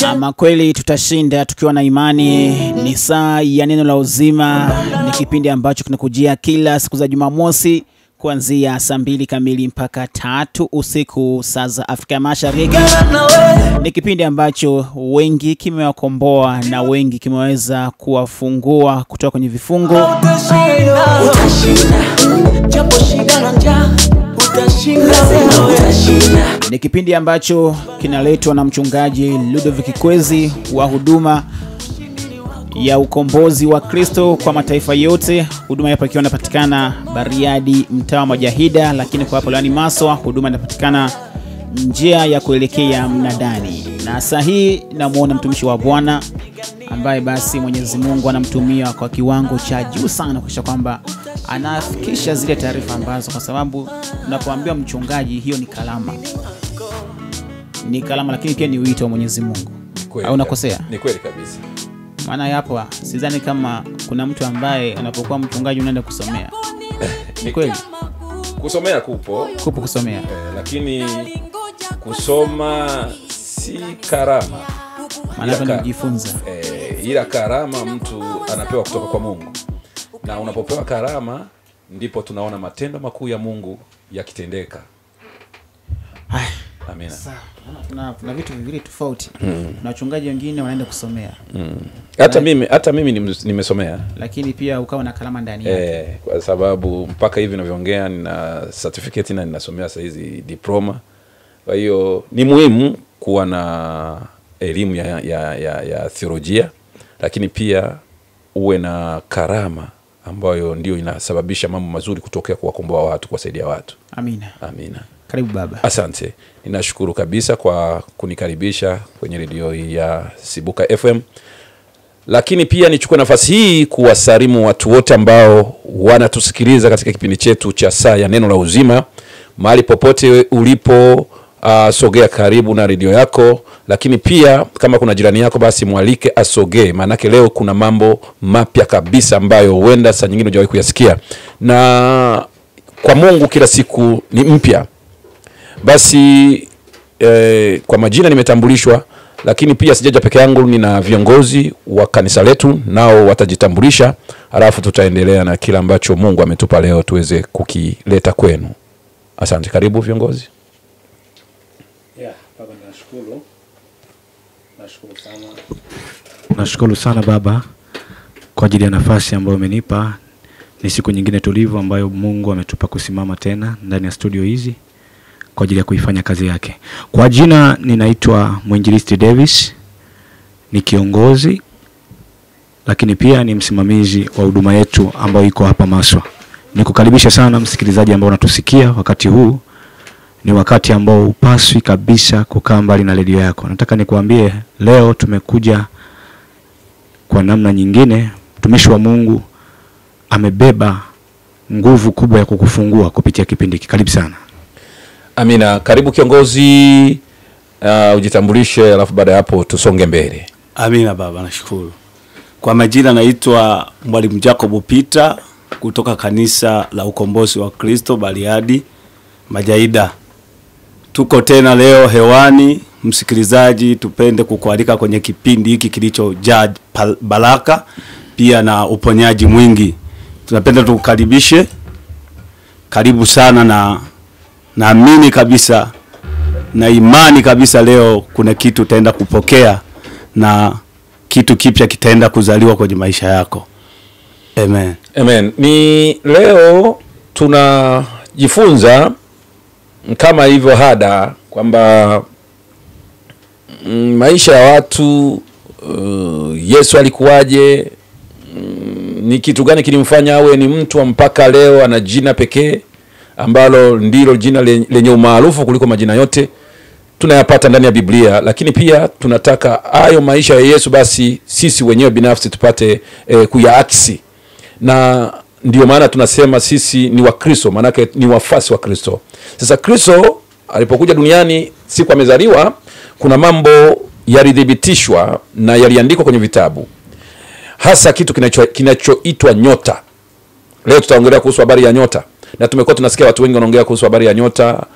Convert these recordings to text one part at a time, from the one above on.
Ama kweli tutashinda tukiwa na imani. Ni saa ya neno la uzima. Ni kipindi ambacho kinakujia kila siku za Jumamosi kuanzia saa 2 kamili mpaka 3 usiku saa za Afrika Mashariki. Ni kipindi ambacho wengi kimewakomboa na wengi kimeweza kuwafungua kutoka kwenye vifungo. Ni kipindi ambacho kinaletwa na mchungaji Ludovick Kwezi wa huduma ya ukombozi wa Kristo kwa mataifa yote. Huduma hapa ikiwa inapatikana Bariadi, mtaa wa Majahida, lakini kwa hapo Lani Maswa huduma inapatikana njia ya kuelekea Mnadani. Na saa hii namuona mtumishi wa Bwana ambaye basi Mwenyezi Mungu anamtumia kwa kiwango cha juu sana kuhakikisha kwamba anafikisha zile taarifa ambazo, kwa sababu unapoambiwa mchungaji, hiyo ni kalama. Ni kalama, lakini pia ni wito wa Mwenyezi Mungu. Au unakosea? Ni kweli kabisa. Maana hapo sidhani kama kuna mtu ambaye unapokuwa mchungaji unaenda kusomea. Ni kweli? Kusomea kupo kusomea. Lakini kusoma si karama. Maana unajifunza. Ila karama mtu anapewa kutoka kwa Mungu. Na unapopewa karama ndipo tunaona matendo makuu ya Mungu yakitendeka. Amina. Tuna vitu viwili tofauti. Na wachungaji wengine wanaenda kusomea. Hata mimi nimesomea. Lakini pia ukawa na kalama ndani yake. Kwa sababu mpaka hivi ninavyoongea nina certificate na ninasomea sasa hizi diploma. Kwa hiyo ni muhimu kuwa na elimu ya theolojia, lakini pia uwe na karama ambayo ndio inasababisha mambo mazuri kutokea kuwakomboa watu, kuwasaidia watu. Amina. Amina. Karibu baba. Asante. Ninashukuru kabisa kwa kunikaribisha kwenye redio hii ya Sibuka FM. Lakini pia nichukue nafasi hii kuwasalimu watu wote ambao wanatusikiliza katika kipindi chetu cha saa ya neno la uzima. Mahali popote ulipo, sogea karibu na redio yako, lakini pia kama kuna jirani yako basi mwalike asogee, maana leo kuna mambo mapya kabisa ambayo huenda saa nyingine hujawahi kuyasikia. Na kwa Mungu kila siku ni mpya. Basi kwa majina nimetambulishwa, lakini pia sijaja peke yangu, nina viongozi wa kanisa letu nao watajitambulisha, alafu tutaendelea na kila ambacho Mungu ametupa leo tuweze kukileta kwenu. Asante. Karibu viongozi. Baba, nashukuru sana baba kwa ajili ya nafasi ambayo umenipa. Ni siku nyingine tulivu ambayo Mungu ametupa kusimama tena ndani ya studio hizi kwa ajili ya kuifanya kazi yake. Kwa jina ninaitwa Mwinjilisti Davis, ni kiongozi lakini pia ni msimamizi wa huduma yetu ambayo iko hapa Maswa. Nikukaribisha sana msikilizaji ambao unatusikia wakati huu. Ni wakati ambao upaswi kabisa kukaa mbali na redio yako. Nataka nikuambie leo tumekuja kwa namna nyingine. Mtumishi wa Mungu amebeba nguvu kubwa ya kukufungua kupitia kipindi hiki. Karibu sana. Amina. Karibu kiongozi, ujitambulishe alafu baada hapo tusonge mbele. Amina baba, nashukuru. Kwa majina naitwa Mwalimu Jacob Peter kutoka kanisa la Ukombozi wa Kristo Bariadi Majahida. Tuko tena leo hewani, msikilizaji, tupende kukualika kwenye kipindi hiki kilichojaa baraka pia na uponyaji mwingi. Tunapenda tukukaribishe. Karibu sana, na naamini kabisa na imani kabisa leo kuna kitu utaenda kupokea na kitu kipya kitaenda kuzaliwa kwenye maisha yako. Amen. Amen. Ni leo tunajifunza kama hivyo hada kwamba maisha ya watu, Yesu alikuwaje, ni kitu gani kilimfanya awe ni mtu mpaka leo ana jina pekee ambalo ndilo jina lenye umaarufu kuliko majina yote tunayapata ndani ya Biblia. Lakini pia tunataka hayo maisha ya Yesu basi sisi wenyewe binafsi tupate kuyaakisi. Na ndio maana tunasema sisi ni wa Kristo, maana yake ni wafasi wa Kristo. Sasa Kristo alipokuja duniani, siku amezaliwa, kuna mambo yalidhibitishwa na yaliandikwa kwenye vitabu. Hasa kitu kinachoitwa nyota. Leo tutaongelea kuhusu habari ya nyota. Na tumekuwa tunasikia watu wengi wanaongea kuhusu habari ya nyota,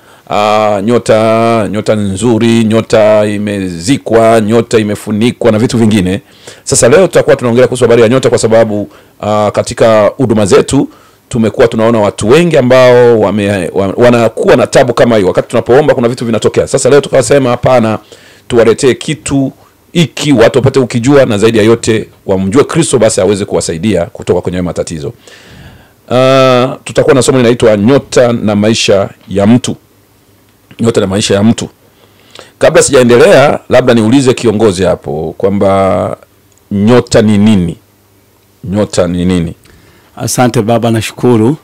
nyota nzuri, nyota imezikwa, nyota imefunikwa na vitu vingine. Sasa leo tutakuwa tunaongelea kuhusu habari ya nyota kwa sababu katika huduma zetu tumekuwa tunaona watu wengi ambao wanakuwa na tabu kama hiyo. Wakati tunapoomba kuna vitu vinatokea. Sasa leo tukasema hapana, tuwaletee kitu iki watu wapate ukijua, na zaidi ya yote wamjue Kristo, basi aweze kuwasaidia kutoka kwenye matatizo. Tutakuwa na somo linaloitwa nyota na maisha ya mtu. Nyota na maisha ya mtu. Kabla sijaendelea, labda niulize kiongozi hapo kwamba nyota ni nini? Nyota ni nini? Asante baba, nashukuru.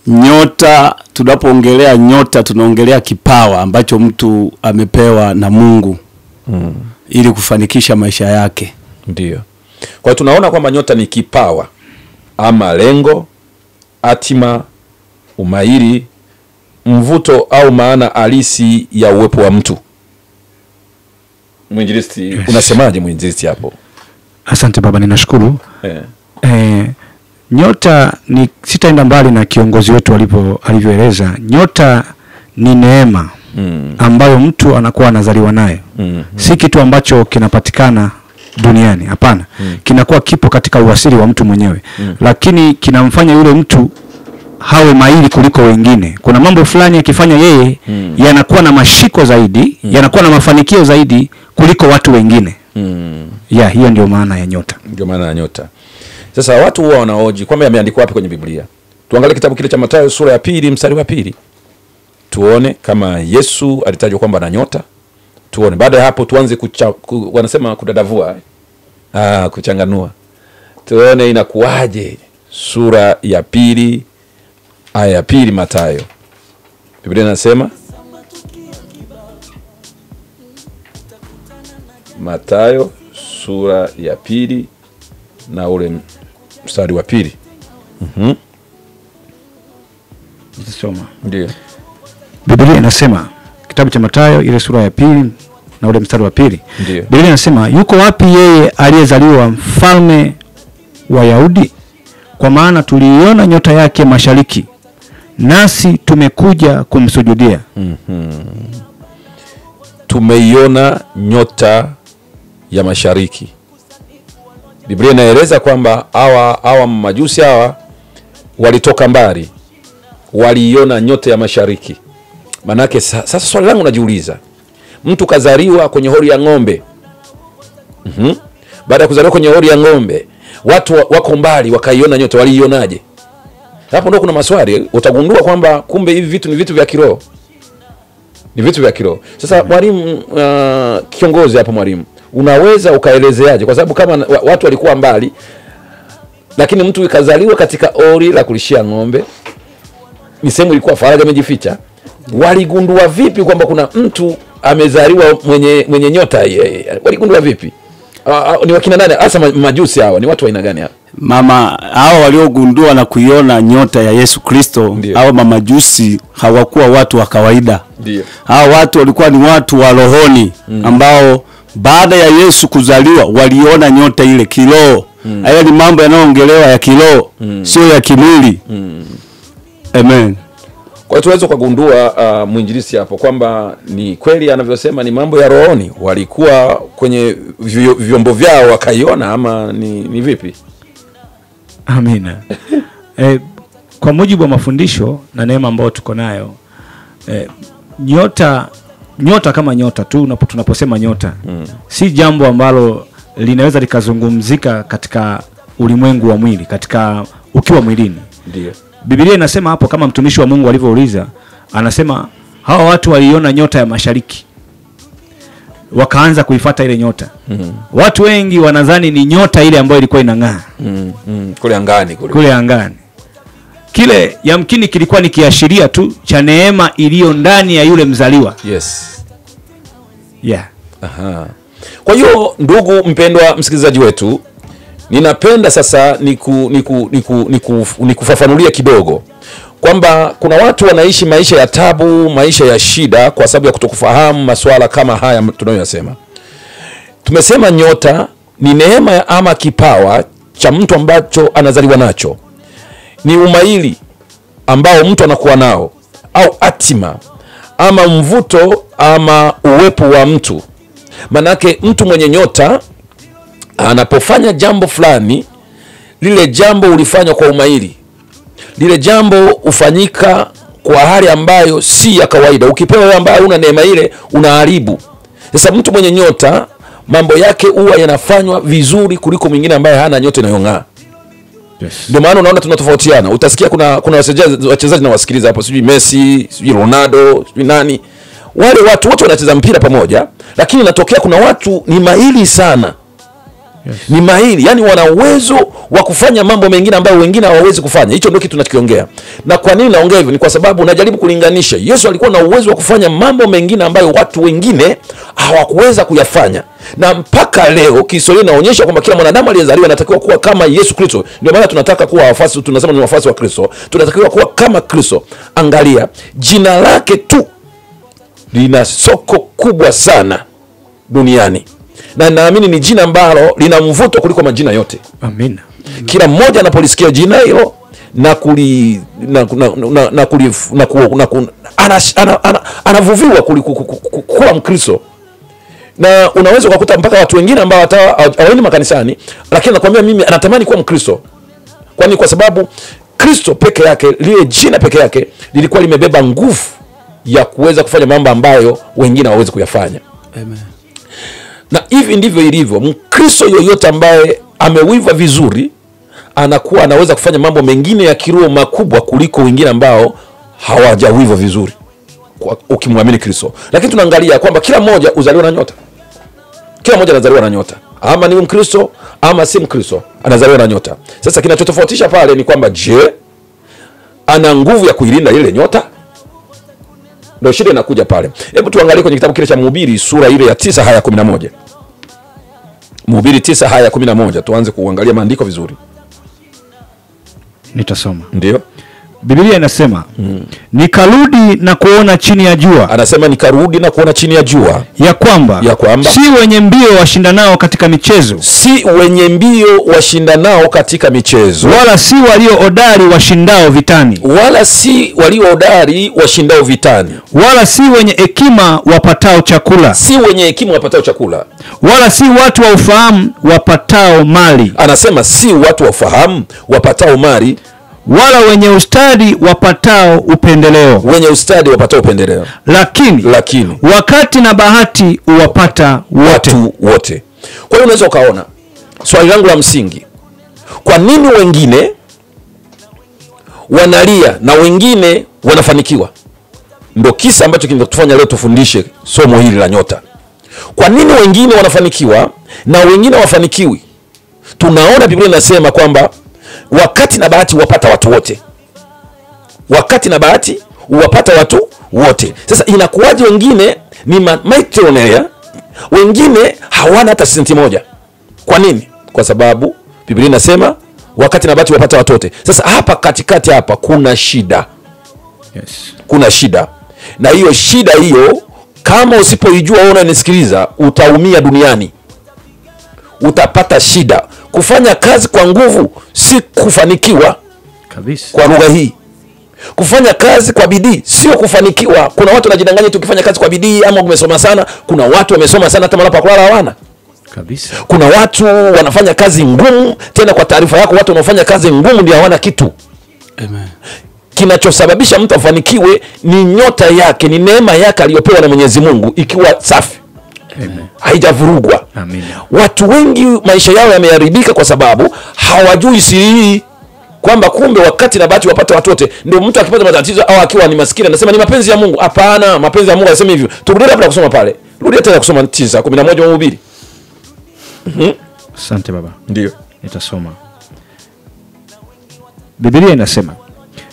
Nyota, tunapoongelea nyota tunaongelea kipawa ambacho mtu amepewa na Mungu ili kufanikisha maisha yake. Ndio. Kwa hiyo tunaona kwamba nyota ni kipawa ama lengo, hatima, umahiri, mvuto au maana halisi ya uwepo wa mtu. Mwinjilisti, yes. Unasemaje mwinjilisti hapo? Asante baba, ninashukuru. Nyota ni, sitaenda mbali na kiongozi wetu alivyoeleza. Nyota ni neema ambayo mtu anakuwa anazaliwa nayo. Si kitu ambacho kinapatikana duniani, hapana. Kinakuwa kipo katika uasili wa mtu mwenyewe. Lakini kinamfanya yule mtu hawe mahiri kuliko wengine. Kuna mambo fulani yakifanya yeye yanakuwa na mashiko zaidi, yanakuwa na mafanikio zaidi kuliko watu wengine. Hiyo ndio maana ya nyota. Ndio maana ya nyota. Sasa watu huwa wanaoji kwamba yameandikwa wapi kwenye Biblia. Tuangalie kitabu kile cha Mathayo sura ya 2 mstari wa 2. Tuone kama Yesu alitajwa kwamba ana nyota. Tuone. Baada ya hapo tuanze wanasema kudadavua. Kuchanganua. Tuone inakuaje. Sura ya 2 aya ya 2 Mathayo. Biblia inasema Mathayo sura ya 2 na ule mstari wa 2. Nitasoma. Ndio. Biblia inasema kitabu cha Mathayo ile sura ya 2 na ule mstari wa 2. Ndio. Biblia inasema, yuko wapi yeye aliyezaliwa mfalme wa Yahudi? Kwa maana tuliiona nyota yake mashariki, nasi tumekuja kumsujudia. Tumeiona nyota ya mashariki. Biblia inaeleza kwamba hawa majusi hawa walitoka mbali, waliiona nyota ya mashariki. Manake sasa swali langu najiuliza, mtu kazaliwa kwenye hori ya ng'ombe. Baada ya kuzaliwa kwenye hori ya ng'ombe, watu wako mbali wakaiona nyota, waliionaje? Hapo ndio kuna maswali. Utagundua kwamba kumbe hivi vitu ni vitu vya kiroho. Ni vitu vya kiroho. Sasa mwalimu, kiongozi hapo, mwalimu, unaweza ukaelezeaje? Kwa sababu kama watu walikuwa mbali, lakini mtu ikazaliwa katika hori la kulishia ng'ombe, ni sehemu ilikuwa faraja imejificha. Waligundua vipi kwamba kuna mtu amezaliwa mwenye nyota yeye? Waligundua vipi? Ni wakina nani hasa majusi hawa? Ni watu wa aina gani hapa? Mama, hao waliogundua na kuiona nyota ya Yesu Kristo, hao mamajusi hawakuwa watu wa kawaida. Ndio. Hao watu walikuwa ni watu wa rohoni ambao baada ya Yesu kuzaliwa waliona nyota ile kiroho. Hayo ni mambo yanayoongelewa ya kiroho, sio ya kimwili. Amen. Kwa hiyo tunaweza kugundua mwinjilisti hapo kwamba ni kweli anavyosema, ni mambo ya rohoni, walikuwa kwenye vyombo vyao wakaiona, ama ni vipi? Amina. Kwa mujibu wa mafundisho na neema ambayo tuko nayo, nyota kama nyota tu, tunaposema nyota si jambo ambalo linaweza likazungumzika katika ulimwengu wa mwili, katika ukiwa mwilini. Ndio. Biblia inasema hapo, kama mtumishi wa Mungu alivyouliza, anasema hawa watu waliona nyota ya mashariki, wakaanza kuifuata ile nyota. Watu wengi wanadhani ni nyota ile ambayo ilikuwa inang'aa kule angani. Kile yamkini kilikuwa ni kiashiria tu cha neema iliyo ndani ya yule mzaliwa. Yes. Aha. Kwa hiyo ndugu mpendwa msikilizaji wetu, ninapenda sasa nikufafanulia kidogo kwamba kuna watu wanaishi maisha ya tabu, maisha ya shida kwa sababu ya kutokufahamu masuala kama haya tunayoyasema. Tumesema nyota ni neema ama kipawa cha mtu ambacho anazaliwa nacho. Ni umahiri ambao mtu anakuwa nao au hatima ama mvuto ama uwepo wa mtu. Manake mtu mwenye nyota anapofanya jambo fulani, lile jambo ulifanywa kwa umahiri, lile jambo ufanyika kwa hali ambayo si ya kawaida. Ukipewa wewe ambaye una neema ile, unaharibu. Sasa mtu mwenye nyota mambo yake huwa yanafanywa vizuri kuliko mwingine ambaye hana nyota inayong'aa. Yes. Ndio maana unaona tunatofautiana. Utasikia kuna wachezaji na wasikiliza hapo, sijui Messi, sijui Ronaldo, sijui nani. Wale watu wote wanacheza mpira pamoja, lakini inatokea kuna watu ni mahiri sana. Yes. Ni mahiri, yani wana uwezo wa kufanya mambo mengine ambayo wengine hawawezi kufanya. Hicho ndio kitu tunachokiongea. Na kwa nini naongea hivyo? Ni kwa sababu najaribu kulinganisha. Yesu alikuwa na uwezo wa kufanya mambo mengine ambayo watu wengine hawakuweza kuyafanya. Na mpaka leo kihistoria inaonyesha kwamba kila mwanadamu aliyezaliwa anatakiwa kuwa kama Yesu Kristo. Ndio maana tunataka kuwa wafuasi, tunasema ni wafuasi wa Kristo. Tunatakiwa kuwa kama Kristo. Angalia, jina lake tu lina soko kubwa sana duniani. Na naamini ni jina ambalo lina mvuto kuliko majina yote. Amina. Kila mmoja anapolisikia jina hilo anavuviwa kuwa Mkristo. Na unaweza kukuta mpaka watu wengine ambao hawaendi makanisani, lakini anakuambia mimi anatamani kuwa Mkristo. Kwani kwa sababu Kristo peke yake, lile jina peke yake lilikuwa limebeba nguvu ya kuweza kufanya mambo ambayo wengine hawawezi kuyafanya. Amen. Na hivi ndivyo ilivyo. Mkristo yoyote ambaye amewiva vizuri anakuwa anaweza kufanya mambo mengine ya kiroho makubwa kuliko wengine ambao hawajawiva vizuri ukimwamini Kristo. Lakini tunaangalia kwamba kila mmoja uzaliwa na nyota. Kila mmoja anazaliwa na nyota. Ama ni Mkristo ama si Mkristo, anazaliwa na nyota. Sasa kinachotofautisha pale ni kwamba je, ana nguvu ya kuilinda ile nyota? Ndio shida inakuja pale. Hebu tuangalie kwenye kitabu kile cha Mhubiri sura ile ya 9 haya 11. Mhubiri 9 haya 11, tuanze kuangalia maandiko vizuri. Nitasoma. Ndio. Biblia inasema, nikarudi na kuona chini ya jua. Anasema nikarudi na kuona chini ya jua Ya kwamba si wenye mbio washindanao katika michezo. Si wenye mbio washindanao katika michezo. Wala si walio hodari washindao vitani. Wala si walio hodari washindao vitani. Wala si wenye hekima wapatao chakula. Si wenye hekima wapatao chakula. Wala si watu wa ufahamu wapatao mali. Anasema si watu wa ufahamu wapatao mali. Wala wenye ustadi wapatao upendeleo. Wenye ustadi wapatao upendeleo. Lakini wakati na bahati uwapata watu wote. Kwa hiyo unaweza ukaona swali langu la msingi, kwa nini wengine wanalia na wengine wanafanikiwa? Ndio kisa ambacho kinatufanya leo tufundishe somo hili la nyota. Kwa nini wengine wanafanikiwa na wengine hawafanikiwi? Tunaona Biblia inasema kwamba wakati na bahati huwapata watu wote. Wakati na bahati huwapata watu wote. Sasa inakuwaje wengine ni millionaire, wengine hawana hata senti moja? Kwa nini? Kwa sababu Biblia inasema wakati na bahati huwapata watu wote. Sasa hapa katikati hapa kuna shida. Yes. Kuna shida. Na hiyo shida hiyo kama usipoijua wewe unanisikiliza, utaumia duniani. Utapata shida. Kufanya kazi kwa nguvu si kufanikiwa kabisa. Kwa lugha hii, kufanya kazi kwa bidii sio kufanikiwa. Kuna watu wanajidanganya tu ukifanya kazi kwa bidii ama umesoma sana. Kuna watu wamesoma sana hata mahali pa kulala hawana kabisa. Kuna watu wanafanya kazi ngumu, tena kwa taarifa yako, watu wanaofanya kazi ngumu ndio hawana kitu. Amen. Kinachosababisha mtu afanikiwe ni nyota yake, ni neema yake aliyopewa na Mwenyezi Mungu ikiwa safi. Amen. Haijavurugwa. Amen. Watu wengi maisha yao yameharibika kwa sababu hawajui siri hii, kwamba kumbe wakati na bahati wapata watu wote. Ndio mtu akipata matatizo au akiwa ni maskini anasema ni mapenzi ya Mungu. Hapana, mapenzi ya Mungu anasema hivyo. Turudi hapa kusoma pale. Rudi tena kusoma 9:11 Mhubiri. Asante baba. Ndio. Nitasoma. Biblia inasema,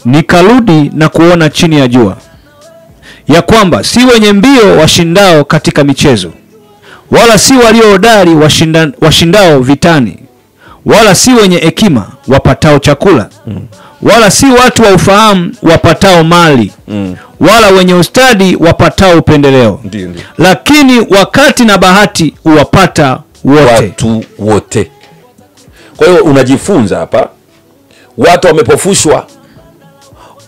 nikarudi na kuona chini ya jua ya kwamba si wenye mbio washindao katika michezo, wala si walio hodari washindao vitani, wala si wenye hekima wapatao chakula, wala si watu wa ufahamu wapatao mali, wala wenye ustadi wapatao upendeleo. Ndio. Lakini wakati na bahati uwapata wote. Watu wote. Kwa hiyo unajifunza hapa, watu wamepofushwa.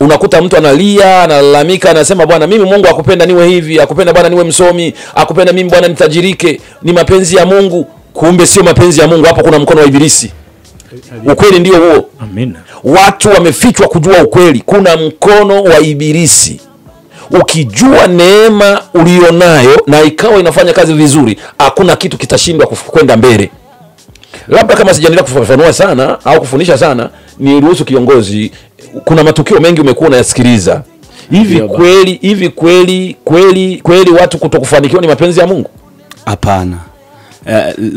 Unakuta mtu analia, analalamika, anasema bwana mimi Mungu akupenda niwe hivi, akupenda bwana niwe msomi, akupenda mimi bwana nitajirike, ni mapenzi ya Mungu. Kumbe sio mapenzi ya Mungu, hapo kuna mkono wa ibilisi. Ukweli ndio huo. Amina. Watu wamefichwa kujua ukweli, kuna mkono wa ibilisi. Ukijua neema ulionayo na ikawa inafanya kazi vizuri, hakuna kitu kitashindwa kwenda mbele. Labda kama sijaendelea kufafanua sana au kufundisha sana, ni ruhusu kiongozi, kuna matukio mengi umekuwa unayasikiliza. Hivi kweli watu kutokufanikiwa ni mapenzi ya Mungu? Hapana.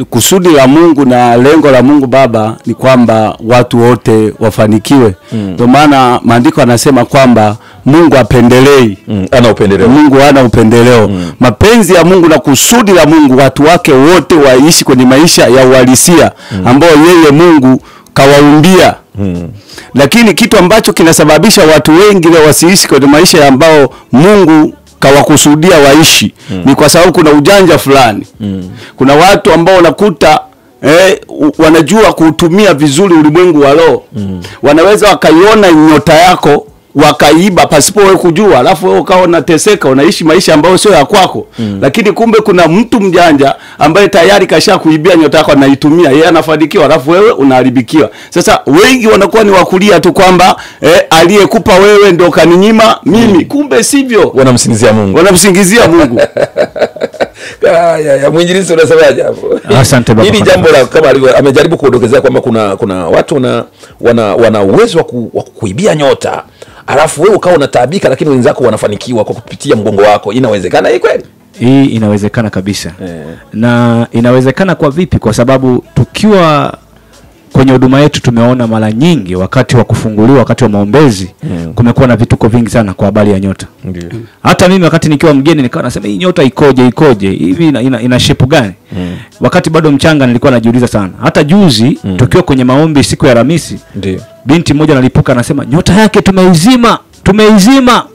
Kusudi la Mungu na lengo la Mungu Baba ni kwamba watu wote wafanikiwe. Ndio maana maandiko yanasema kwamba Mungu apendelei. Ana upendeleo. Mungu hana upendeleo. Mapenzi ya Mungu na kusudi la Mungu watu wake wote waishi kwenye maisha ya uhalisia ambao yeye Mungu kawaumbia. Lakini kitu ambacho kinasababisha watu wengi leo wasiishi kwenye maisha ambao Mungu kawakusudia waishi ni kwa sababu kuna ujanja fulani. Kuna watu ambao unakuta wanajua kutumia vizuri ulimwengu wa roho. Wanaweza wakaiona nyota yako wakaiba pasipo wewe kujua, alafu wewe ukawa unateseka, unaishi maisha ambayo sio ya kwako. Lakini kumbe kuna mtu mjanja ambaye tayari kasha kuibia nyota yako, anaitumia, yeye anafanikiwa, alafu wewe unaharibikiwa. Sasa wengi wanakuwa ni wakulia tu kwamba aliyekupa wewe ndio kaninyima mimi. Kumbe sivyo. Wanamsingizia Mungu. Wanamsingizia Mungu. Ya mwinjilisti unasemaje hapo? Asante baba. Hili jambo la kama amejaribu kudokezea kwamba kuna watu wana uwezo wa kuibia nyota. Alafu wewe ukawa unataabika, lakini wenzako wanafanikiwa kwa kupitia mgongo wako. Inawezekana hii kweli? Hii inawezekana kabisa. Na inawezekana kwa vipi? Kwa sababu tukiwa kwenye huduma yetu tumeona mara nyingi wakati wa kufunguliwa, wakati wa maombezi, kumekuwa na vituko vingi sana kwa habari ya nyota. Ndiyo. Hata mimi wakati nikiwa mgeni nikawa nasema hii nyota ikoje hivi, ina shape gani? Wakati bado mchanga nilikuwa najiuliza sana. Hata juzi tukiwa kwenye maombi siku ya Alhamisi, ndiyo, binti mmoja analipuka anasema nyota yake tumeizima.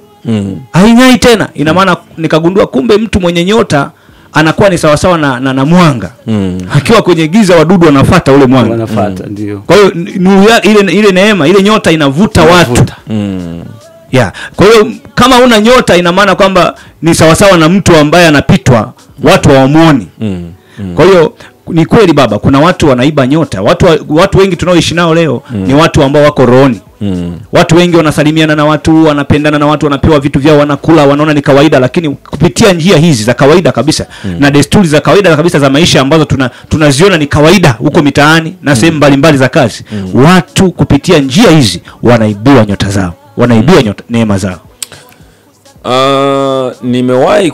Haing'ai tena. Ina maana nikagundua kumbe mtu mwenye nyota anakuwa ni sawasawa na mwanga. Akiwa kwenye giza wadudu wanafuata ule mwanga. Wanafuata, ndio. Kwa hiyo ile neema, ile nyota inavuta watu. Kwa hiyo kama una nyota ina maana kwamba ni sawasawa na mtu ambaye anapitwa, watu hawamuoni. Kwa hiyo ni kweli baba, kuna watu wanaiba nyota. Watu wengi tunaoishi nao leo ni watu ambao wako rohoni. Watu wengi wanasalimiana na watu, wanapendana na watu, wanapewa vitu vyao, wanakula, wanaona ni kawaida, lakini kupitia njia hizi za kawaida kabisa na desturi za kawaida kabisa za maisha ambazo tunaziona ni kawaida huko mitaani na sehemu mbalimbali za kazi, watu kupitia njia hizi wanaibiwa nyota zao, wanaibiwa neema zao. Nimewahi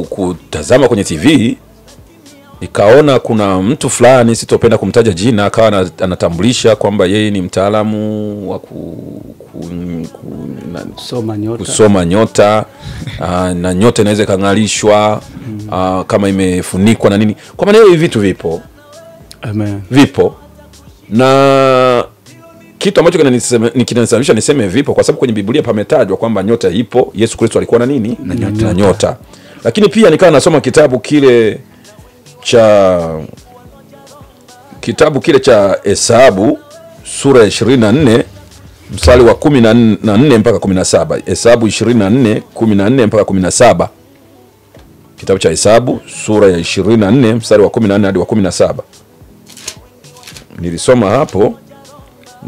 kutazama kwenye TV, nikaona kuna mtu fulani, sitopenda kumtaja jina, akawa anatambulisha kwamba yeye ni mtaalamu wa kusoma nyota na nyota inaweza kangalishwa kama imefunikwa na nini. Kwa maana hiyo vitu vipo. Amen. Vipo. Na kitu ambacho kinanisababisha niseme vipo kwa sababu kwenye Biblia pametajwa kwamba nyota ipo. Yesu Kristo alikuwa na nini? Na nyota. Lakini pia nikawa nasoma kitabu kile cha Hesabu sura ya 24 mstari wa 14 mpaka 17. Hesabu 24 14 mpaka 17. Kitabu cha Hesabu sura ya 24 mstari wa 14 hadi wa 17. Nilisoma hapo,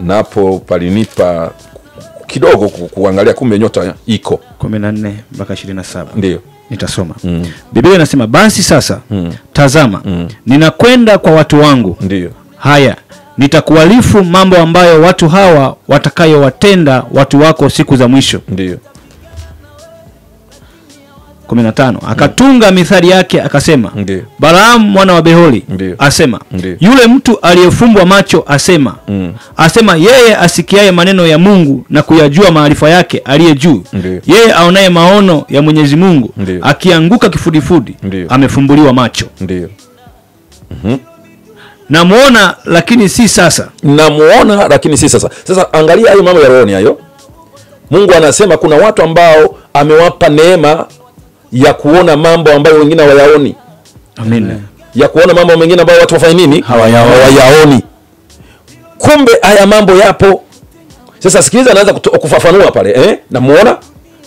napo palinipa kidogo kuangalia kumbe nyota iko 14 mpaka 27. Ndio. Nitasoma. Biblia inasema basi sasa tazama ninakwenda kwa watu wangu. Ndio. Haya nitakualifu mambo ambayo watu hawa watakayowatenda watu wako siku za mwisho. Ndio. 15 akatunga mithali yake akasema, Balaamu mwana wa Behori asema, yule mtu aliyefumbwa macho asema yeye asikiaye maneno ya Mungu na kuyajua maarifa yake aliye juu, yeye aonaye maono ya Mwenyezi Mungu, akianguka kifudifudi amefumbuliwa macho. Ndio. Namuona lakini si sasa. Sasa angalia hayo mambo ya roho hayo. Mungu anasema kuna watu ambao amewapa neema ya kuona mambo ambayo wengine hawayaoni. Amen. Ya kuona mambo mengine ambayo watu wafanya nini? Hawayaoni. Kumbe haya mambo yapo. Sasa sikiliza, anaanza kufafanua pale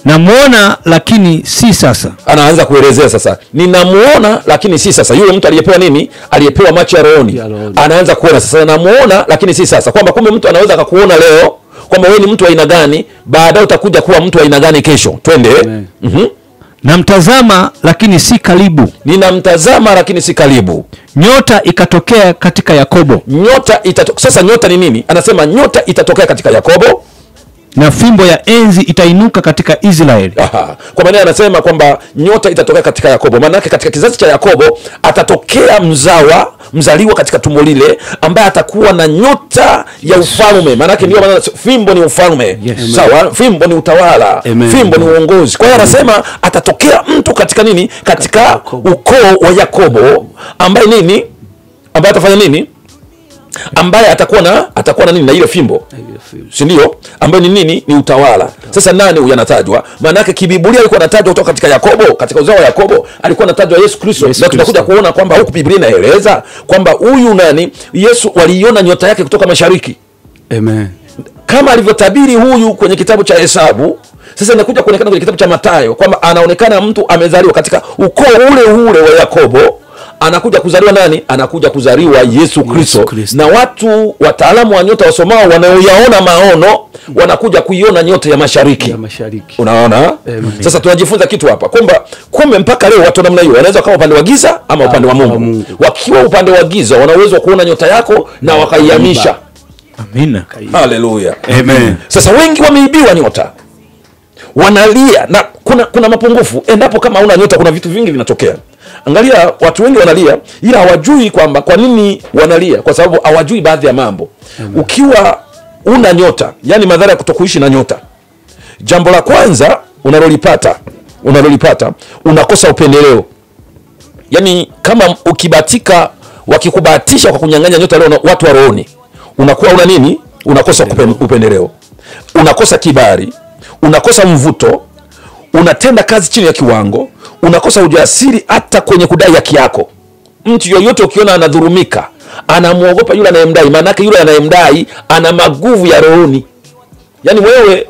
namuona lakini si sasa. Anaanza kuelezea sasa, ninamuona lakini si sasa. Yule mtu aliyepewa nini? Aliyepewa macho ya rohoni. Anaanza kuona sasa, namuona lakini si sasa. Kwamba kumbe mtu anaweza akakuona leo kwamba wewe ni mtu wa aina gani, baadaye utakuja kuwa mtu wa aina gani kesho. Twende. Namtazama lakini si karibu. Ninamtazama lakini si karibu. Nyota ikatokea katika Yakobo. Sasa nyota ni nini? Anasema nyota itatokea katika Yakobo na fimbo ya enzi itainuka katika Israeli. Kwa maana anasema kwamba nyota itatokea katika Yakobo. Maana yake katika kizazi cha Yakobo atatokea mzaliwa katika tumbo lile ambaye atakuwa na nyota ya ufalme. Maana yake ndio maana fimbo ni ufalme. Sawa? Fimbo ni utawala. Fimbo ni uongozi. Kwa hiyo anasema atatokea mtu katika nini? Katika ukoo wa Yakobo ambaye nini? Ambaye atafanya nini? Ambaye atakuwa na nini? Na ile fimbo. Si ndio? Ambaye ni nini? Ni utawala. Sasa nani huyu anatajwa? Maana yake kibiblia alikuwa anatajwa kutoka katika Yakobo, katika uzao wa Yakobo alikuwa anatajwa Yesu Kristo. Na tutakuja kuona kwamba huku Biblia inaeleza kwamba huyu nani? Yesu waliona nyota yake kutoka mashariki. Amen. Kama alivyotabiri huyu kwenye kitabu cha Hesabu. Sasa inakuja kuonekana kwenye kitabu cha Mathayo kwamba anaonekana mtu amezaliwa katika ukoo ule wa Yakobo. Anakuja kuzaliwa nani? Anakuja kuzaliwa Yesu Kristo. Na watu wataalamu wa nyota wasomao wanaoyaona maono wanakuja kuiona nyota ya mashariki. Unaona? Sasa tunajifunza kitu hapa kwamba kumbe mpaka leo watu namna hiyo wanaweza kama upande wa giza ama upande wa Mungu. Wakiwa upande wa giza wanaweza kuona nyota yako na wakaihamisha. Amina. Haleluya. Amen. Sasa wengi wameibiwa nyota. Wanalia na kuna mapungufu. Endapo kama una nyota kuna vitu vingi vinatokea. Angalia, watu wengi wanalia ila hawajui kwamba kwa nini wanalia, kwa sababu hawajui baadhi ya mambo. Ukiwa una nyota, yani madhara ya kutokuishi na nyota. Jambo la kwanza unalolipata unakosa upendeleo. Yani kama ukibatika wakikubahatisha kwa kunyang'anya nyota leo watu wa rohoni, unakuwa una nini? Unakosa upendeleo. Unakosa kibali, unakosa mvuto, unatenda kazi chini ya kiwango, unakosa ujasiri hata kwenye kudai haki yako. Mtu yoyote ukiona anadhulumika, anamuogopa yule anayemdai, maana yake yule anayemdai ana maguvu ya rohoni. Yaani wewe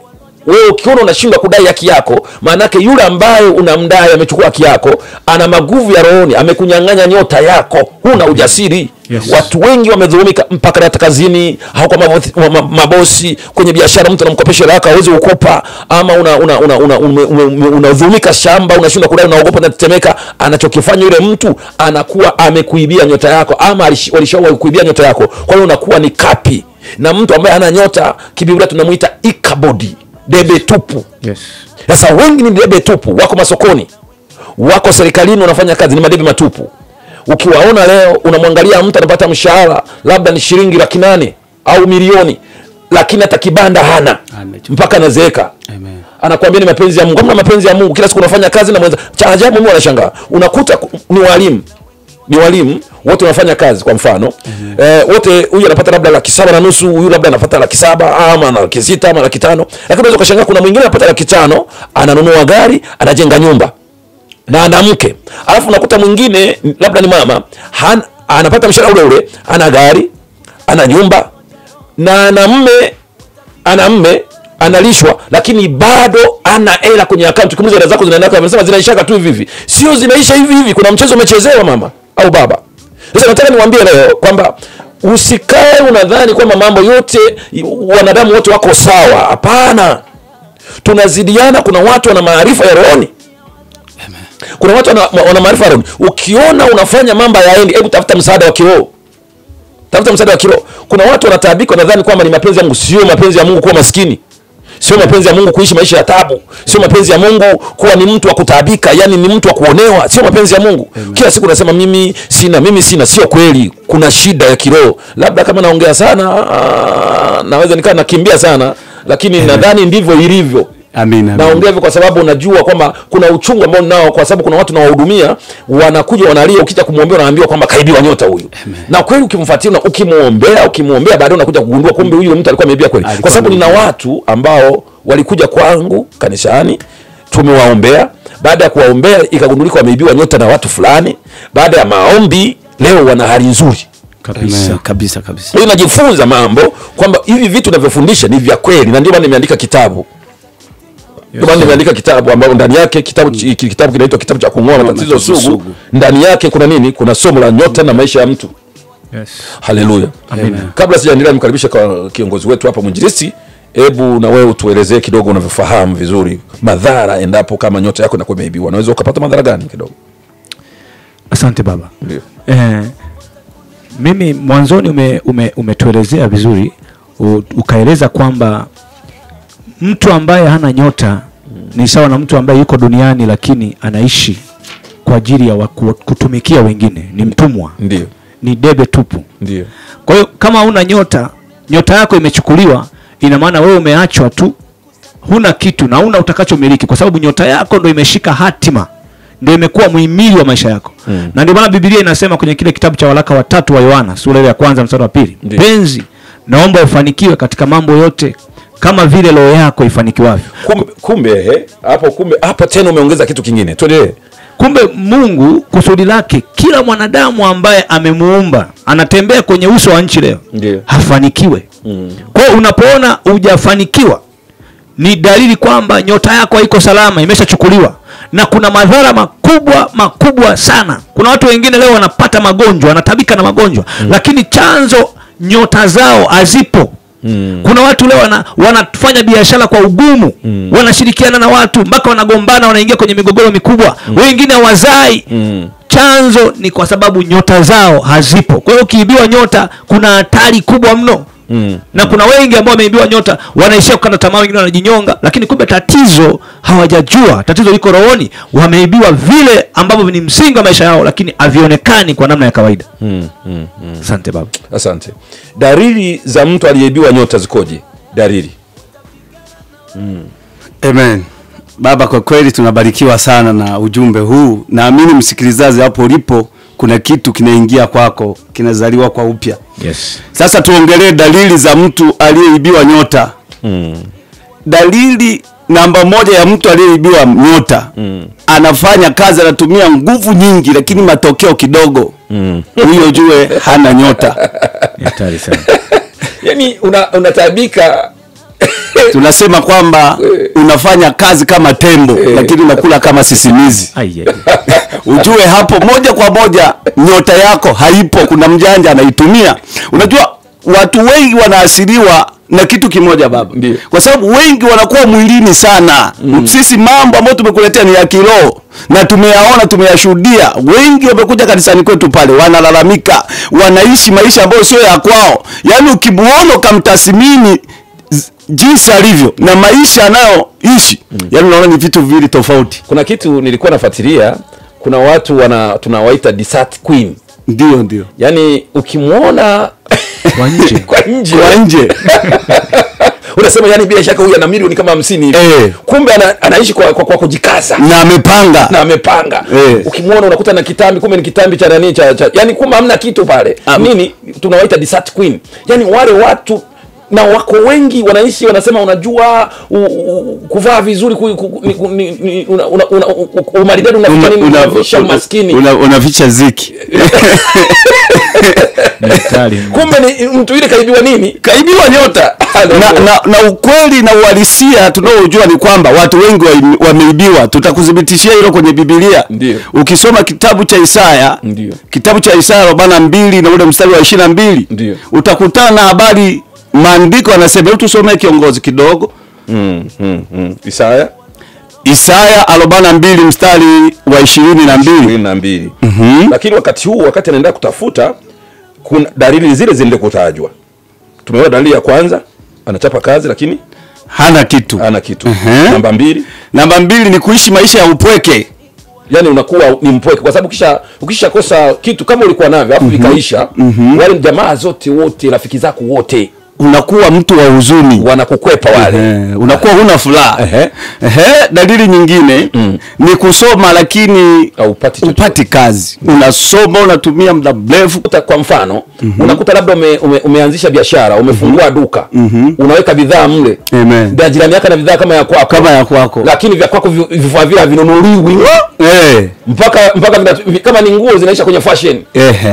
ukiona unashindwa kudai haki yako, maana yake yule ambaye unamdai amechukua haki yako, ana maguvu ya rohoni, amekunyang'anya nyota yako, huna ujasiri. Watu wengi wamedhulumika mpaka hata kazini, au kwa mabosi, kwenye biashara mtu anamkopesha haraka hawezi kukopa, ama unadhulumika shamba, unashindwa kudai, unaogopa na tetemeka. Anachokifanya yule mtu anakuwa amekuibia nyota yako, ama walishawahi kuibia nyota yako. Kwa hiyo unakuwa ni kapi. Na mtu ambaye ana nyota kibiblia tunamuita ikabodi, debe tupu. Sasa wengi ni debe tupu, wako masokoni, wako serikalini wanafanya kazi, ni madebe matupu. Ukiwaona leo unamwangalia mtu anapata mshahara labda ni shilingi 800,000 au milioni, lakini hata kibanda hana mpaka anazeeka. Anakuambia ni mapenzi ya Mungu. Kama mapenzi ya Mungu, kila siku unafanya kazi na mwenza. Cha ajabu mimi wanashangaa. Unakuta ni walimu wote wanafanya kazi kwa mfano. Wote huyu anapata labda 7,500,000, huyu labda anapata 700,000 ama 600,000 ama 500,000. Lakini unaweza kushangaa kuna mwingine anapata 500,000, ananunua gari, anajenga nyumba na ana mke. Alafu unakuta mwingine labda ni mama, anapata mshahara ule, ana gari, ana nyumba na ana mme, analishwa, lakini bado ana hela kwenye account. Ukimuuliza hela zako zinaenda, anasema zinaishaka tu hivi. Sio zinaisha hivi, kuna mchezo umechezewa mama au baba. Sasa nataka niwaambie leo kwamba usikae unadhani kwamba mambo yote wanadamu wote wako sawa. Hapana. Tunazidiana. Kuna watu wana maarifa ya rohoni. Kuna watu wana maarifa ya rohoni. Ukiona unafanya mambo yaendi, hebu tafuta msaada wa kiroho. Kuna watu wanataabika wanadhani kwamba ni mapenzi ya Mungu. Sio mapenzi ya Mungu kuwa maskini. Sio mapenzi ya Mungu kuishi maisha ya taabu. Sio mapenzi ya Mungu kuwa ni mtu wa kutaabika, yani ni mtu wa kuonewa. Sio mapenzi ya Mungu. Kila siku unasema mimi sina. Sio kweli. Kuna shida ya kiroho. Labda kama naongea sana, naweza nikaa nakimbia sana, lakini nadhani ndivyo ilivyo. Amina. Naongea hivyo kwa sababu unajua kwamba kuna uchungu ambao nao, kwa sababu kuna watu nawahudumia wanakuja wanalia, ukija kumwombea unaambiwa kwamba kaibiwa nyota huyu. Na kweli ukimfuatilia ukimwombea baadaye unakuja kugundua kumbe huyu mtu alikuwa ameibia kweli. Kwa sababu nina watu ambao walikuja kwangu kanisani, tumewaombea, baada ya kuwaombea ikagundulika wameibiwa nyota na watu fulani. Baada ya maombi leo wana hali nzuri. Kabisa. Kabisa kabisa. Kwa hiyo najifunza mambo kwamba hivi vitu ninavyofundisha ni vya kweli, na ndio maana nimeandika kitabu. Ndio maana nimeandika kitabu ambao ndani yake kitabu kinaitwa kitabu cha kung'oa matatizo sugu. Ndani yake kuna nini? Kuna somo la nyota na maisha ya mtu. Yes. Haleluya. Amen. Kabla sijaendelea nimkaribisha kwa kiongozi wetu hapa mwinjilisti, hebu na wewe utuelezee kidogo unavyofahamu vizuri madhara endapo kama nyota yako inakuwa imeibiwa. Unaweza ukapata madhara gani kidogo? Asante baba. Ndio. Mimi mwanzoni umetuelezea vizuri, ukaeleza kwamba mtu ambaye hana nyota ni sawa na mtu ambaye yuko duniani lakini anaishi kwa ajili ya kutumikia wengine, ni mtumwa. Ndio. Ni debe tupu. Ndio. Kwa hiyo kama huna nyota yako imechukuliwa, ina maana wewe umeachwa tu, huna kitu na huna utakachomiliki, kwa sababu nyota yako ndio imeshika hatima, ndio imekuwa muhimili wa maisha yako. Na ndio maana Biblia inasema kwenye kile kitabu cha waraka wa 3 wa Yohana sura ya 1 mstari wa 2, penzi, naomba ufanikiwe katika mambo yote kama vile roho yako ifanikiwavyo. Kumbe hapa tena umeongeza kitu kingine. Tuendelee. Kumbe Mungu kusudi lake kila mwanadamu ambaye amemuumba anatembea kwenye uso wa nchi leo hafanikiwe. Kwa hiyo unapoona hujafanikiwa ni dalili kwamba nyota yako haiko salama, imeshachukuliwa, na kuna madhara makubwa sana. Kuna watu wengine leo wanapata magonjwa, wanatabika na magonjwa, lakini chanzo nyota zao hazipo. Kuna watu leo wanafanya biashara kwa ugumu, wanashirikiana na watu mpaka wanagombana, wanaingia kwenye migogoro mikubwa, wengine wazai. Chanzo ni kwa sababu nyota zao hazipo. Kwa hiyo ukiibiwa nyota kuna hatari kubwa mno. Na kuna wengi ambao wameibiwa nyota wanaishia kukata tamaa, wengine wanajinyonga, lakini kumbe tatizo hawajajua, tatizo liko rohoni. Wameibiwa vile ambavyo ni msingi wa maisha yao, lakini havionekani kwa namna ya kawaida. Asante baba. Asante. Dalili za mtu aliyeibiwa nyota zikoje? Dalili. Amen. Baba, kwa kweli tunabarikiwa sana na ujumbe huu. Naamini msikilizaji hapo ulipo kuna kitu kinaingia kwako, kinazaliwa kwa upya. Yes. Sasa tuongelee dalili za mtu aliyeibiwa nyota. Dalili namba 1 ya mtu aliyeibiwa nyota, anafanya kazi, anatumia nguvu nyingi lakini matokeo kidogo. Huyo jue hana nyota. Hatari sana. Yaani unatabika. Tunasema kwamba unafanya kazi kama tembo lakini unakula kama sisimizi. Ujue hapo moja kwa moja nyota yako haipo, kuna mjanja anaitumia. Unajua watu wengi wanaasiriwa na kitu kimoja baba. Kwa sababu wengi wanakuwa mwilini sana. Sisi mambo ambayo tumekuletea ni ya kiroho na tumeyaona, tumeyashuhudia. Wengi wamekuja kanisani kwetu pale wanalalamika, wanaishi maisha ambayo sio ya kwao. Yaani ukimuona kamtathmini jinsi alivyo na maisha anayoishi, yaani unaona ni vitu viwili tofauti. Kuna kitu nilikuwa nafuatilia, kuna watu tunawaita desert queen. Ndio. Yaani ukimuona kwa nje unasema yani bila shaka huyu ana milioni kama 50 hivi. Kumbe anaishi kwa kujikaza na amepanga. Ukimuona unakuta na kitambi, kumbe ni kitambi cha nani cha yani kumbe hamna kitu pale. Nini tunawaita desert queen. Yani wale watu na wako wengi wanaishi, wanasema unajua kuvaa vizuri, umaridadi unaficha nini, unaficha maskini, unaficha ziki. Kumbe ni mtu ile kaibiwa nini? Kaibiwa nyota. na ukweli na uhalisia tunaojua ni kwamba watu wengi wameibiwa. Tutakudhibitishia hilo kwenye Biblia. Ukisoma kitabu cha Isaya, kitabu cha Isaya 42 na ule mstari wa 22, utakutana na habari. Maandiko anasema, tusomee kiongozi kidogo. Isaya 42 mstari wa 22. Lakini wakati anaenda kutafuta, kuna dalili zile zile kutajwa. Tumeona dalili ya kwanza, anachapa kazi lakini hana kitu. Namba 2 ni kuishi maisha ya upweke. Yaani unakuwa ni mpweke, kwa sababu ukishakosa kitu kama ulikuwa navyo afu vikaisha, wale jamaa wote rafiki zako wote unakuwa mtu wa huzuni, wanakukwepa wale. Unakuwa huna furaha. Dalili nyingine ni kusoma lakini upati kazi. Unasoma, unatumia muda mrefu. Kwa mfano, unakuta labda umeanzisha biashara, umefungua duka, unaweka bidhaa mle. Amen. Jirani yako na bidhaa kama ya kwako. Lakini vya kwako vifaa vile vinunuliwi. Mpaka kama ni nguo zinaisha kwenye fashion.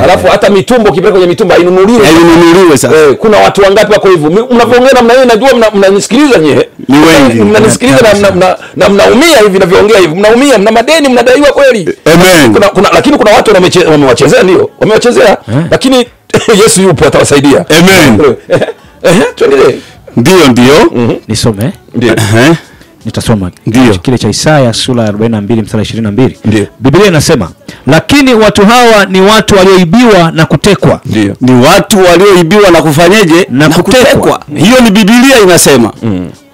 Alafu hata mitumbo kipeleka kwenye mitumba hainunuliwi sasa. Kuna watu wangapi wako hivyo? Mnapoongea namna hiyo najua mnanisikiliza nyewe. Ni wengi. Mnanisikiliza na mnaumia hivi ninavyoongea hivi. Mnaumia, mna madeni, mnadaiwa kweli. Amen. Lakini kuna watu wamewachezea, ndio. Wamewachezea, lakini Yesu yupo atawasaidia. Amen. Tuendelee. Ndio. Nisome. Ndio. Nitasoma kile cha Isaya sura 42 mstari 22. Biblia inasema, lakini watu hawa ni watu walioibiwa na kutekwa. Ndio. Ni watu walioibiwa na kufanyeje? Na kutekwa. Hiyo ni Biblia inasema.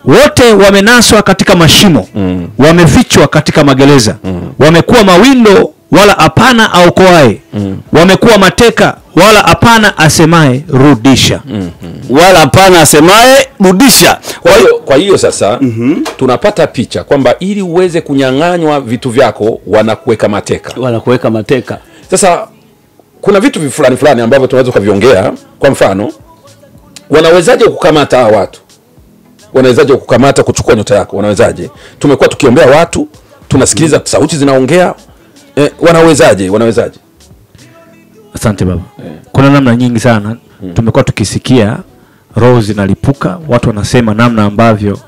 Wote wamenaswa katika mashimo, wamefichwa katika magereza. Wamekuwa mawindo wala hapana aokoaye. Wamekuwa mateka wala hapana asemaye rudisha. Wala hapana asemaye rudisha. Kwa hiyo sasa tunapata picha kwamba ili uweze kunyang'anywa vitu vyako wanakuweka mateka. Sasa kuna vitu fulani ambavyo tunaweza kuviongea. Kwa mfano, wanawezaje kukamata hawa watu? Wanawezaje kukamata, kuchukua nyota yako? Wanawezaje? Tumekuwa tukiombea watu, tunasikiliza sauti zinaongea. Wanawezaje? Asante baba. Kuna namna nyingi sana tumekuwa tukisikia roho zinalipuka, watu wanasema namna ambavyo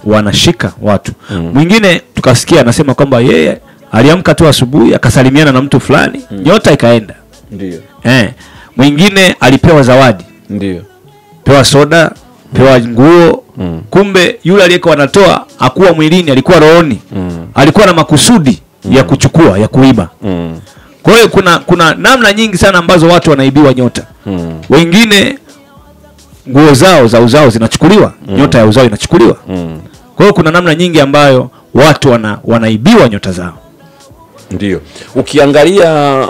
wanashika watu. Mwingine tukasikia anasema kwamba yeye aliamka tu asubuhi akasalimiana na mtu fulani, nyota ikaenda. Ndio. Mwingine alipewa zawadi. Ndio. Pewa soda, pewa nguo. Kumbe yule aliyekuwa anatoa hakuwa mwilini, alikuwa rohoni. Alikuwa na makusudi ya kuchukua, ya kuiba. Kwa hiyo kuna namna nyingi sana ambazo watu wanaibiwa nyota. Wengine nguo zao za uzao zinachukuliwa, nyota ya uzao inachukuliwa. Kwa hiyo kuna namna nyingi ambayo watu wanaibiwa nyota zao. Ndio. Ukiangalia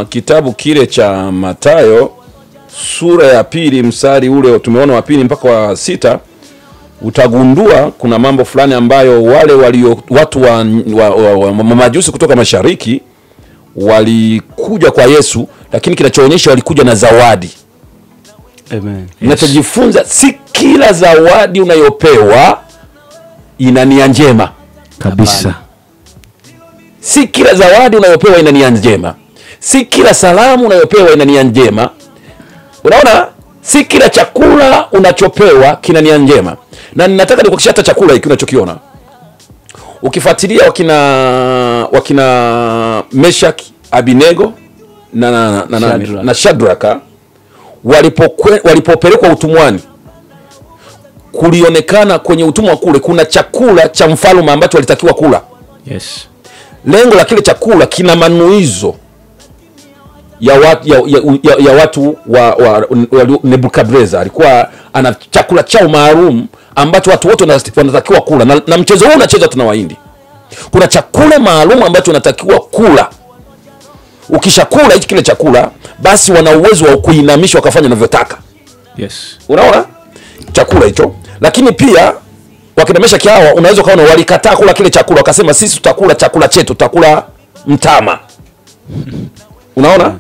kitabu kile cha Mathayo sura ya 2 mstari ule tumeona wa 2 mpaka wa 6, utagundua kuna mambo fulani ambayo wale watu wa majusi kutoka mashariki walikuja kwa Yesu, lakini kinachoonyesha walikuja na zawadi. Amen. Ninachojifunza, si kila zawadi unayopewa ina nia njema Kabisa. Si kila zawadi unayopewa ina nia njema. Si kila salamu unayopewa ina nia njema. Unaona? Si kila chakula unachopewa kina nia njema. Na ninataka nikuhakikishie hata chakula hiki unachokiona, ukifuatilia wakina Meshaki, Abinego na Shadraka walipopelekwa utumwani, kulionekana kwenye utumwa kule kuna chakula cha mfalme ambacho walitakiwa kula. Yes. Lengo la kile chakula kina manuizo ya watu wa Nebukadreza. Alikuwa ana chakula chao maalum ambacho watu wote wanatakiwa kula, na mchezo huu unachezwa tuna Wahindi. Kuna chakula maalum ambacho unatakiwa kula. Ukishakula hichi kile chakula, basi wana uwezo wa kuinamisha wakafanya wanavyotaka. Yes. Unaona? Chakula hicho. Lakini pia wakinamesha kiawa, unaweza kaona walikataa kula kile chakula, wakasema sisi tutakula chakula chetu, tutakula mtama. Unaona?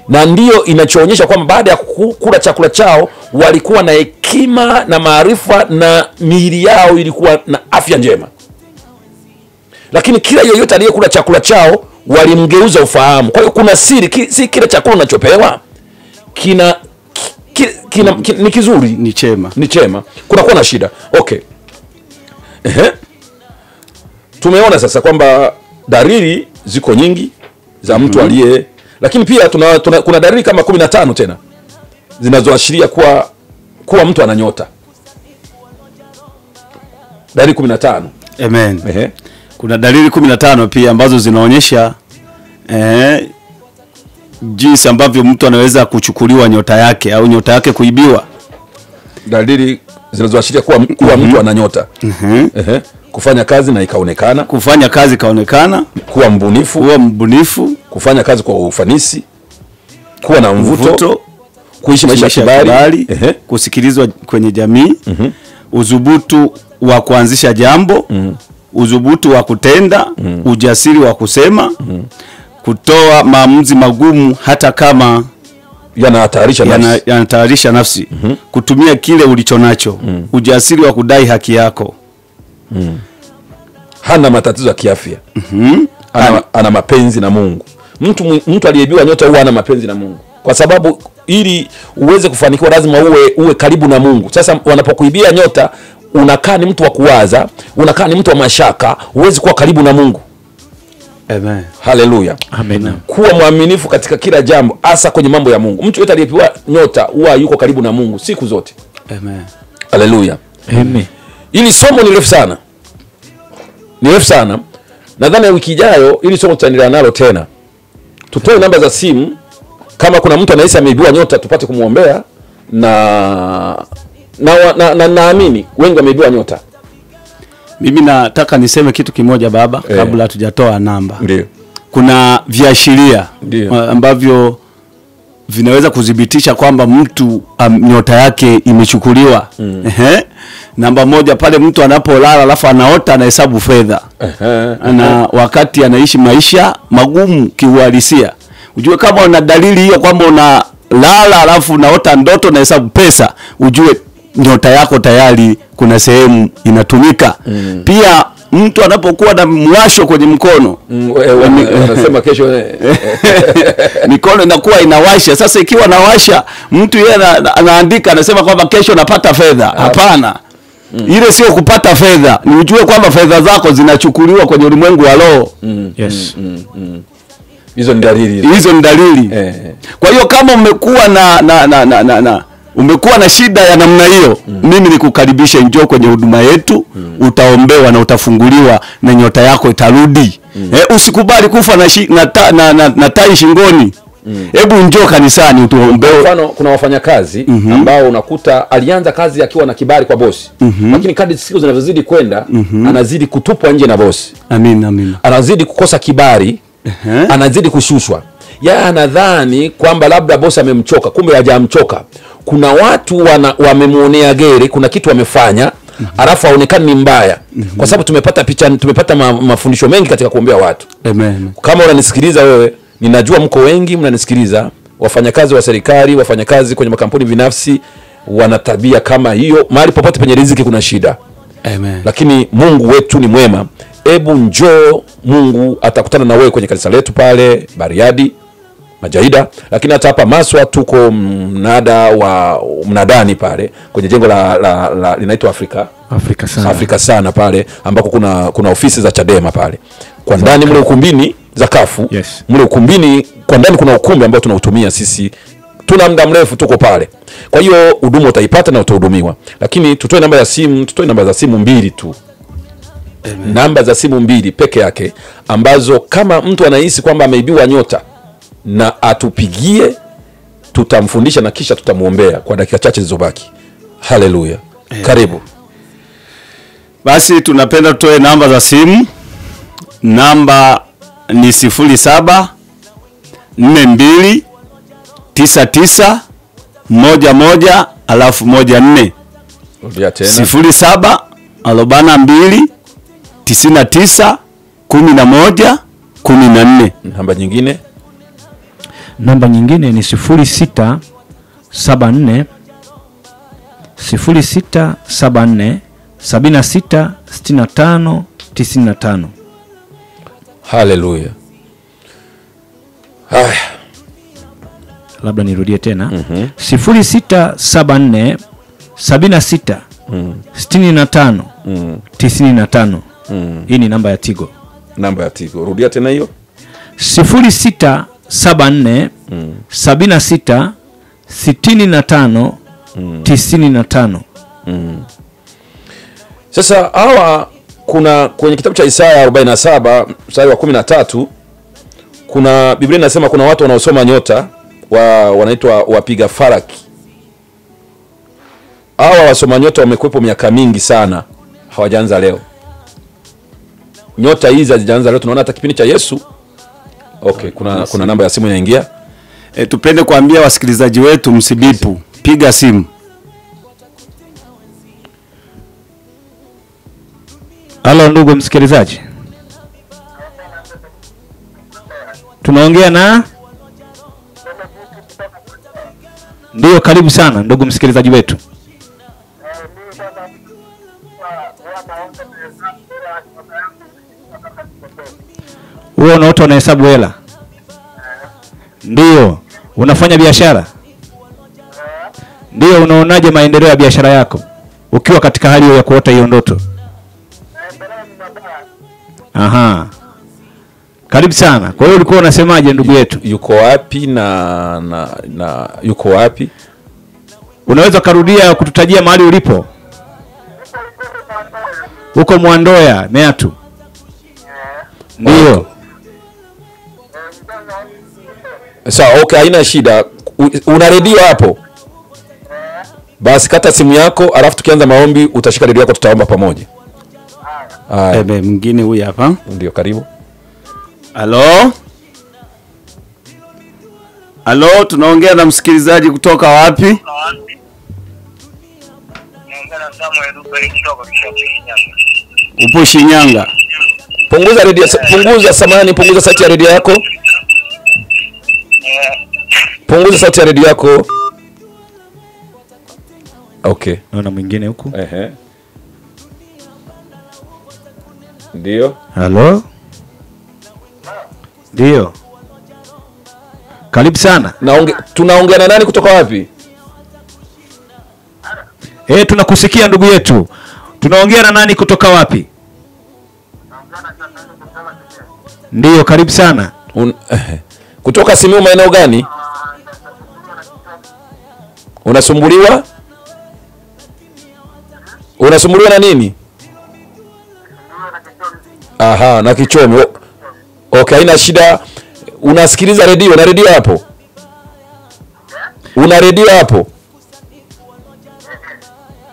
Na ndio inachoonyesha kwamba baada ya kula chakula chao walikuwa na hekima na maarifa na miili yao ilikuwa na afya njema. Lakini kila yeyote aliyekula chakula chao walimgeuza ufahamu. Kwa hiyo kuna siri, si kila chakula unachopewa ni kizuri, ni chema. Kuna kuwa na shida. Okay. Tumeona sasa kwamba dalili ziko nyingi za mtu aliye, lakini pia kuna dalili kama 15 tena zinazoashiria kuwa mtu ana nyota. Dalili 15. Amen. Kuna dalili 15 pia ambazo zinaonyesha jinsi ambavyo mtu anaweza kuchukuliwa nyota yake au nyota yake kuibiwa. Dalili zinazoashiria kuwa mtu ana nyota. Kufanya kazi na ikaonekana. Kuwa mbunifu. Kufanya kazi kwa ufanisi. Kuwa na mvuto. kuishi maisha ya kibali, kusikilizwa kwenye jamii, udhubutu wa kuanzisha jambo, udhubutu wa kutenda, ujasiri wa kusema, kutoa maamuzi magumu hata kama yanahatarisha nafsi, kutumia kile ulichonacho, ujasiri wa kudai haki yako. Hana matatizo ya kiafya. Ana mapenzi na Mungu. Mtu aliyeibiwa nyota huwa ana mapenzi na Mungu. Kwa sababu ili uweze kufanikiwa lazima uwe karibu na Mungu. Sasa wanapokuibia nyota, unakaa ni mtu wa kuwaza, unakaa ni mtu wa mashaka, huwezi kuwa karibu na Mungu. Amen. Haleluya. Amen. Kuwa mwaminifu katika kila jambo, hasa kwenye mambo ya Mungu. Mtu yote aliyepewa nyota huwa yuko karibu na Mungu siku zote. Amen. Haleluya. Amen. Ili somo ni refu sana. Ni refu sana. Nadhani wiki ijayo ili somo tutaendelea nalo tena. Tutoe namba za simu kama kuna mtu anahisi ameibiwa nyota, tupate kumuombea naamini wengi wameibiwa nyota. Mimi nataka niseme kitu kimoja baba, kabla hatujatoa namba. Ndio. Kuna viashiria ambavyo vinaweza kudhibitisha kwamba mtu nyota yake imechukuliwa. Namba moja, pale mtu anapolala alafu anaota anahesabu fedha. Na wakati anaishi maisha magumu kiuhalisia. Ujue kama una dalili hiyo kwamba unalala alafu unaota ndoto na hesabu pesa, ujue nyota yako tayari kuna sehemu inatumika. Pia mtu anapokuwa na mwasho kwenye mkono, wanasema kesho mikono inakuwa inawasha. Sasa ikiwa nawasha, mtu yeye anaandika anasema kwamba kesho napata fedha. Hapana. Ile sio kupata fedha, ni ujue kwamba fedha zako zinachukuliwa kwenye ulimwengu wa roho. Yes. Hizo ni dalili. Kwa hiyo kama umekuwa na shida ya namna hiyo, mimi nikukaribisha, njoo kwenye huduma yetu, utaombewa na utafunguliwa na nyota yako itarudi. Usikubali kufa na tai shingoni. Hebu njoo kanisani utuombewe. Mfano kuna wafanyakazi ambao unakuta alianza kazi akiwa na kibali kwa bosi, lakini kadri siku zinavyozidi kwenda anazidi kutupwa nje na bosi. Amin. Anazidi kukosa kibali, anazidi kushushwa. Yeye anadhani kwamba labda bosi amemchoka, kumbe hajamchoka. Kuna watu wamemuonea gere, kuna kitu wamefanya, alafu aonekane ni mbaya. Kwa sababu tumepata mafundisho mengi katika kuombea watu. Amen. Kama unanisikiliza wewe, ninajua mko wengi mnanisikiliza, wafanyakazi wa serikali, wafanyakazi kwenye makampuni binafsi, wana tabia kama hiyo. Mahali popote penye riziki kuna shida. Amen. Lakini Mungu wetu ni mwema. Hebu njoo, Mungu atakutana na wewe kwenye kanisa letu pale Bariadi Majaida, lakini hata hapa Maswa tuko mnadani pale kwenye jengo la linaitwa Afrika sana pale ambako kuna ofisi za Chadema pale. Kwa ndani mle ukumbini za Kafu. Yes. Mle ukumbini kwa ndani kuna ukumbi ambao tunautumia sisi. Tuna muda mrefu tuko pale. Kwa hiyo huduma utaipata na utahudumiwa. Lakini tutoe namba za simu 2 tu. Amen. Namba za simu 2 peke yake ambazo kama mtu anahisi kwamba ameibiwa nyota na atupigie, tutamfundisha na kisha tutamuombea kwa dakika chache zilizobaki. Haleluya. Karibu. Basi tunapenda tutoe namba za simu. Namba ni 07 42 99 11 alafu 14. Rudia tena. 07 42 99 11 14. Namba nyingine ni 06 74 76 65 95. Haleluya. Labda nirudie tena. 06 74 76 65 95. Hii ni namba ya Tigo. Rudia tena hiyo. 06 74 76 65 95. Sasa hawa kuna kwenye kitabu cha Isaya 47 mstari wa 13 kuna Biblia inasema kuna watu wanaosoma nyota wanaitwa wapiga faraki. Hawa wasoma nyota wamekuepo miaka mingi sana, hawajaanza leo. Nyota hizi hazijaanza leo, tunaona hata kipindi cha Yesu. Okay, kuna namba ya simu inaingia. Tupende kuambia wasikilizaji wetu msibipu, piga simu. Halo ndugu msikilizaji. Tunaongea na? Ndio, karibu sana ndugu msikilizaji wetu. Wewe unaota unahesabu hela? Ndio. Unafanya biashara? Ndio. Unaonaje maendeleo ya biashara yako ukiwa katika hali ya kuota hiyo ndoto? Aha. Karibu sana. Kwa hiyo ulikuwa unasemaje ndugu yetu? Yuko wapi na yuko wapi? Unaweza karudia kututajia mahali ulipo? Uko Mwandoya, Meatu. Ndio. Sawa, okay, haina shida. Una redio hapo? Basi kata simu yako, alafu tukianza maombi utashika redio yako, tutaomba pamoja. Mwingine huyu hapa. Ndio, karibu. Halo? Halo, tunaongea na msikilizaji kutoka wapi? Naongea na Samuel Rubeni kutoka Shinyanga. Upo Shinyanga. Punguza redio, punguza sauti ya redio yako. Punguza sauti ya redio yako. Okay. Naona mwingine huku. Ndio. Halo? Ndio. Karibu sana. Tunaongea na nani kutoka wapi? Tunakusikia ndugu yetu. Tunaongea na nani kutoka wapi? Ndio, karibu sana. Kutoka Simiyu, maeneo gani? Unasumbuliwa? Unasumbuliwa na nini? Aha, na kichomi. Okay, haina shida. Unasikiliza redio? Na redio hapo? Una redio hapo?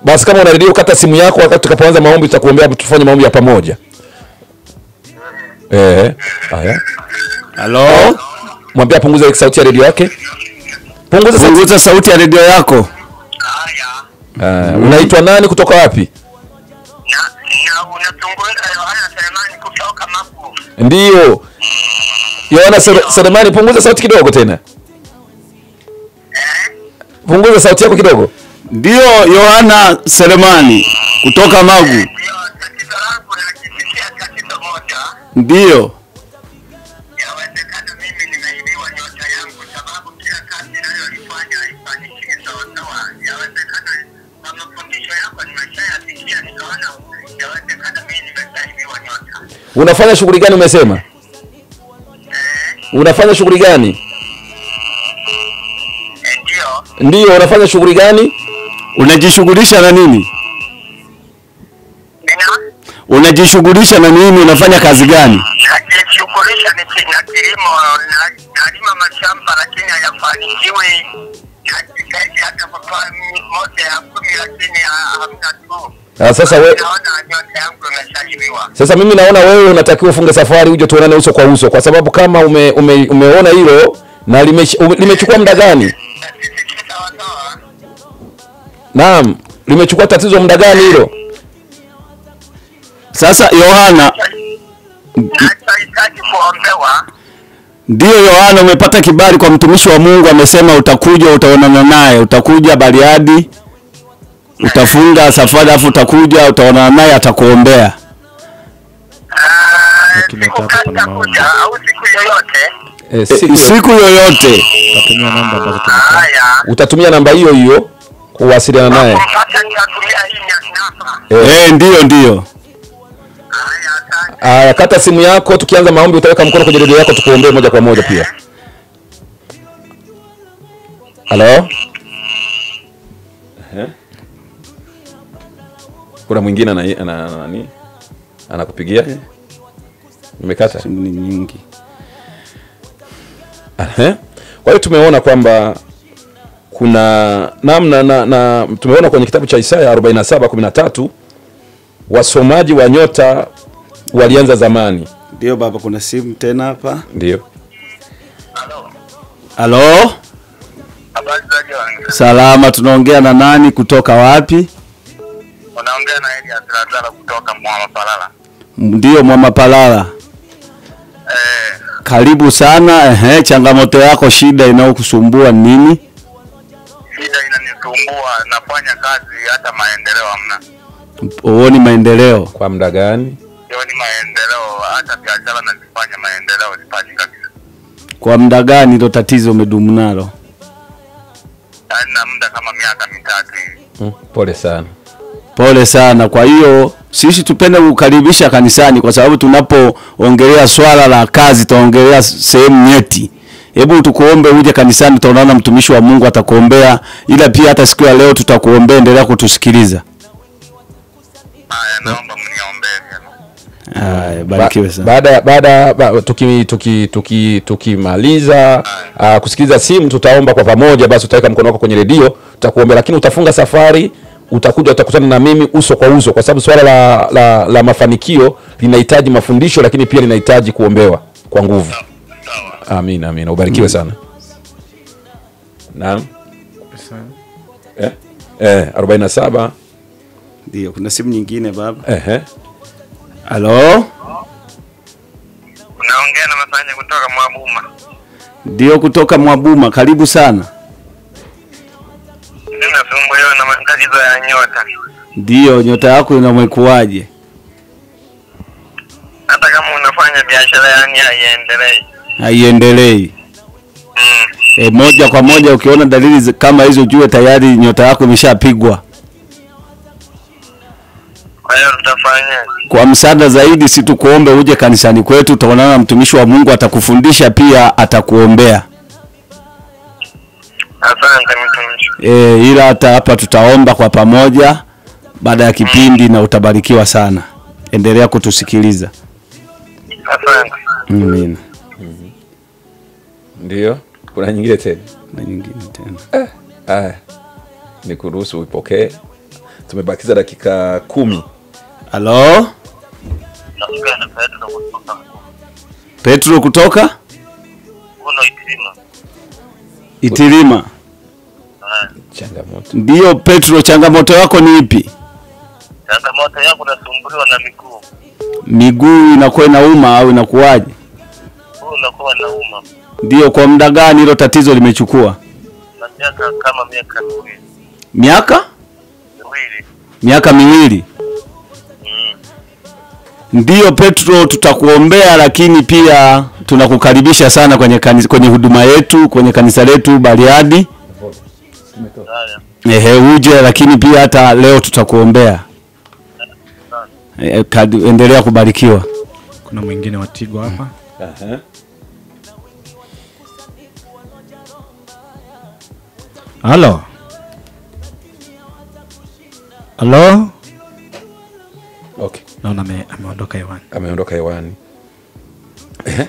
Basi kama una redio, kata simu yako, wakati tutakapoanza maombi tutakuombea, tufanye maombi ya pamoja. Haya. Halo? Mwambie punguza sauti ya redio yake. Punguza sauti ya redio yako. Unaitwa nani kutoka wapi? Unatunguza Yohana Selemani kutoka Magu. Ndio. Yohana Selemani, punguza sauti kidogo tena. Punguza sauti yako kidogo. Ndio, Yohana Selemani kutoka Magu. Ndio, tatizo langu nakisikia tatizo moja. Ndio. Yawezekana mimi nimeibiwa nyota yangu, sababu kila kazi ninayoifanya haifanikiwi sawa. Yawezekana kwa mafundisho yako nimeshayasikia, nikaona yawezekana mimi nimeshaibiwa nyota. Unafanya shughuli gani umesema? Unafanya shughuli gani? Ndio, unafanya shughuli gani? Unajishughulisha na nini? Unajishughulisha na nini? Unafanya kazi gani? Najishughulisha na kilimo, nalima mashamba lakini hayafanikiwi. Najitahidi hata kutoa moja ya 10 lakini hamna tu. Sasa wewe naona nyota yangu imeshaibiwa. Sasa mimi naona wewe unatakiwa ufunge safari uje tuonane uso kwa uso, kwa sababu kama umeona hilo na limechukua muda gani? Naam, limechukua tatizo muda gani hilo? Sasa Yohana, nahitaji kuombewa. Ndio Yohana, umepata kibali kwa mtumishi wa Mungu, amesema utakuja, utaonana naye, utakuja Bariadi, utafunga safari afu utakuja, utaonana naye, atakuombea. Siku yoyote. Utatumia namba ambazo utatumia namba hiyo hiyo kuwasiliana naye. Ndio. Kata simu yako, tukianza maombi utaweka mkono kwenye redio yako tukuombee moja kwa moja pia. Halo? Kuna mwingine nani? Anakupigia? Nimekata simu ni nyingi. Kwa hiyo tumeona kwamba kuna namna na tumeona kwenye kitabu cha Isaya 47:13 wasomaji wa nyota walianza zamani. Ndio baba, kuna simu tena hapa. Ndio. Halo? Habari za jioni. Salama, tunaongea na nani kutoka wapi? Unaongea na Elias Lazaro kutoka Mwamapalala. Ndio Mwamapalala. Karibu sana. Changamoto yako, shida inayokusumbua nini? Shida inanisumbua, nafanya kazi hata maendeleo hamna. Uone maendeleo. Kwa muda gani? Sioni maendeleo, hata biashara nazifanya maendeleo sipati kabisa. Kwa muda gani ndo tatizo umedumu nalo? Yaani na muda kama miaka 3 hivi. Pole sana. Pole sana. Kwa hiyo sisi tupende kukaribisha kanisani, kwa sababu tunapoongelea swala la kazi tuongelea sehemu nyeti. Hebu tukuombe uje kanisani, tutaonana mtumishi wa Mungu atakuombea, ila pia hata siku ya leo tutakuombea, endelea kutusikiliza. Haya, naomba mniombee. Haya, barikiwe sana. Baada tukimaliza kusikiliza simu, tutaomba kwa pamoja. Basi utaweka mkono wako kwenye redio, tutakuombea, lakini utafunga safari, utakuja utakutana na mimi uso kwa uso, kwa sababu swala la mafanikio linahitaji mafundisho, lakini pia linahitaji kuombewa kwa nguvu. Amina, amina. Ubarikiwe sana. Naam. 47. Ndio, kuna simu nyingine baba. Halo? Unaongea na Masanja kutoka Mwabuma. Ndio, kutoka Mwabuma. Karibu sana. Ninasumbuliwa na matatizo ya nyota. Ndio, nyota yako inamwekuaje? Hata kama unafanya biashara yani haiendelei. Haiendelei. Moja kwa moja ukiona dalili kama hizo, jue tayari nyota yako imeshapigwa. Kwa hiyo tutafanya. Kwa msaada zaidi, si tukuombe uje kanisani kwetu, utaonana na mtumishi wa Mungu, atakufundisha pia atakuombea. Asante mtumishi. Ila hata hapa tutaomba kwa pamoja baada ya kipindi na utabarikiwa sana. Endelea kutusikiliza. Asante. Amina. Ndio. Kuna nyingine tena? Na nyingine tena. Nikuruhusu uipokee. Tumebakiza dakika 10. Halo? Naongea na Petro kutoka. Petro kutoka? Uno Itilima. Itilima. Changamoto. Ndio Petro, changamoto yako ni ipi? Changamoto yangu nasumbuliwa na miguu. Miguu inakuwa inauma au inakuwaje? Unakuwa nauma. Ndio, kwa muda gani hilo tatizo limechukua? Na miaka kama miaka 2. Miaka? 2. Miaka 2. Ndio Petro, tutakuombea, lakini pia tunakukaribisha sana kwenye kwenye huduma yetu, kwenye kanisa letu Bariadi. Uje, lakini pia hata leo tutakuombea. Endelea kubarikiwa. Kuna mwingine wa Tigo hapa. Halo. Halo. Okay. Naona ameondoka hewani. Ameondoka hewani.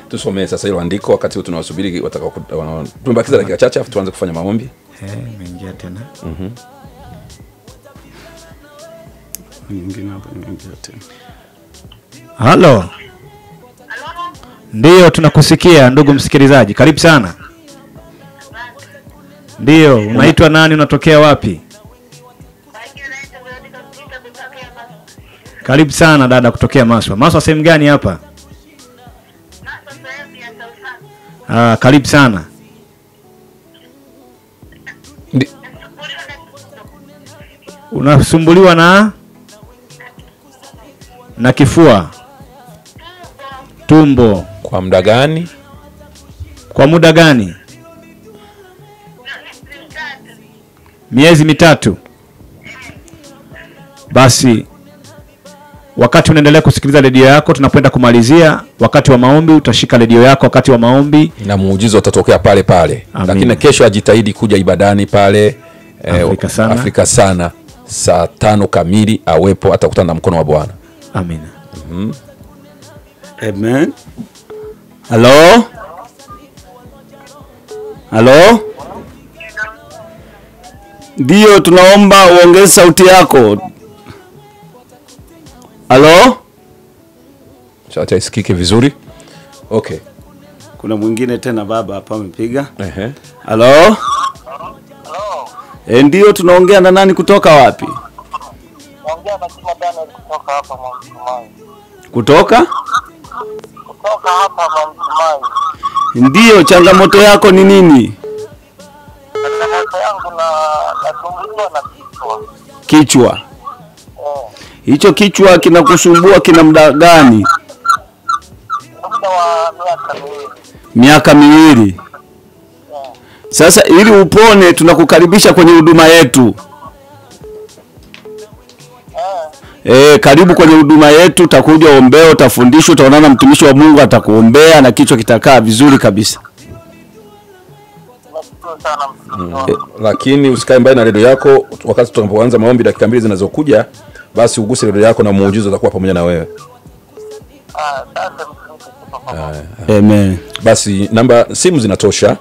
Tusomee sasa hilo andiko wakati tunawasubiri watakao. Tumebakiza dakika chache afu tuanze kufanya maombi. Imeingia tena. Mwingine hapa imeingia tena. Halo. Ndio, tunakusikia ndugu msikilizaji. Karibu sana. Ndio, unaitwa nani, unatokea wapi? Karibu sana dada kutokea Maswa. Maswa sehemu gani hapa? Karibu sana. Unasumbuliwa na kifua, tumbo. Kwa muda gani? Kwa muda gani? Miezi 3. Basi wakati unaendelea kusikiliza redio yako, tunapoenda kumalizia wakati wa maombi, utashika redio yako wakati wa maombi na muujiza utatokea pale pale. Lakini kesho ajitahidi kuja ibadani pale Afrika sana saa 5 kamili awepo, atakutana na mkono wa Bwana. Amina. Amen. Halo? Halo? Ndio, tunaomba uongeze sauti yako. Halo? Sauti isikike vizuri. Okay. Kuna mwingine tena baba hapa amepiga. Halo. Halo. Ndio, tunaongea na nani kutoka wapi? Naongea na Kima Daniel kutoka hapa Mwanzumai. Kutoka Hapa Mwanzumai. Ndio, changamoto yako ni nini? Changamoto yangu nasumbuliwa na Kichwa. Hicho kichwa kinakusumbua kina muda gani? Muda wa miaka miwili. Sasa ili upone tunakukaribisha kwenye huduma yetu. Karibu kwenye huduma yetu, utakuja ombeo, utafundishwa, utaonana mtumishi wa Mungu atakuombea na kichwa kitakaa vizuri kabisa. Lakini usikae mbali na redio yako wakati tunapoanza maombi dakika 2 zinazokuja, basi uguse redio yako na muujiza utakuwa pamoja na wewe. Amen. Basi namba simu zimetosha,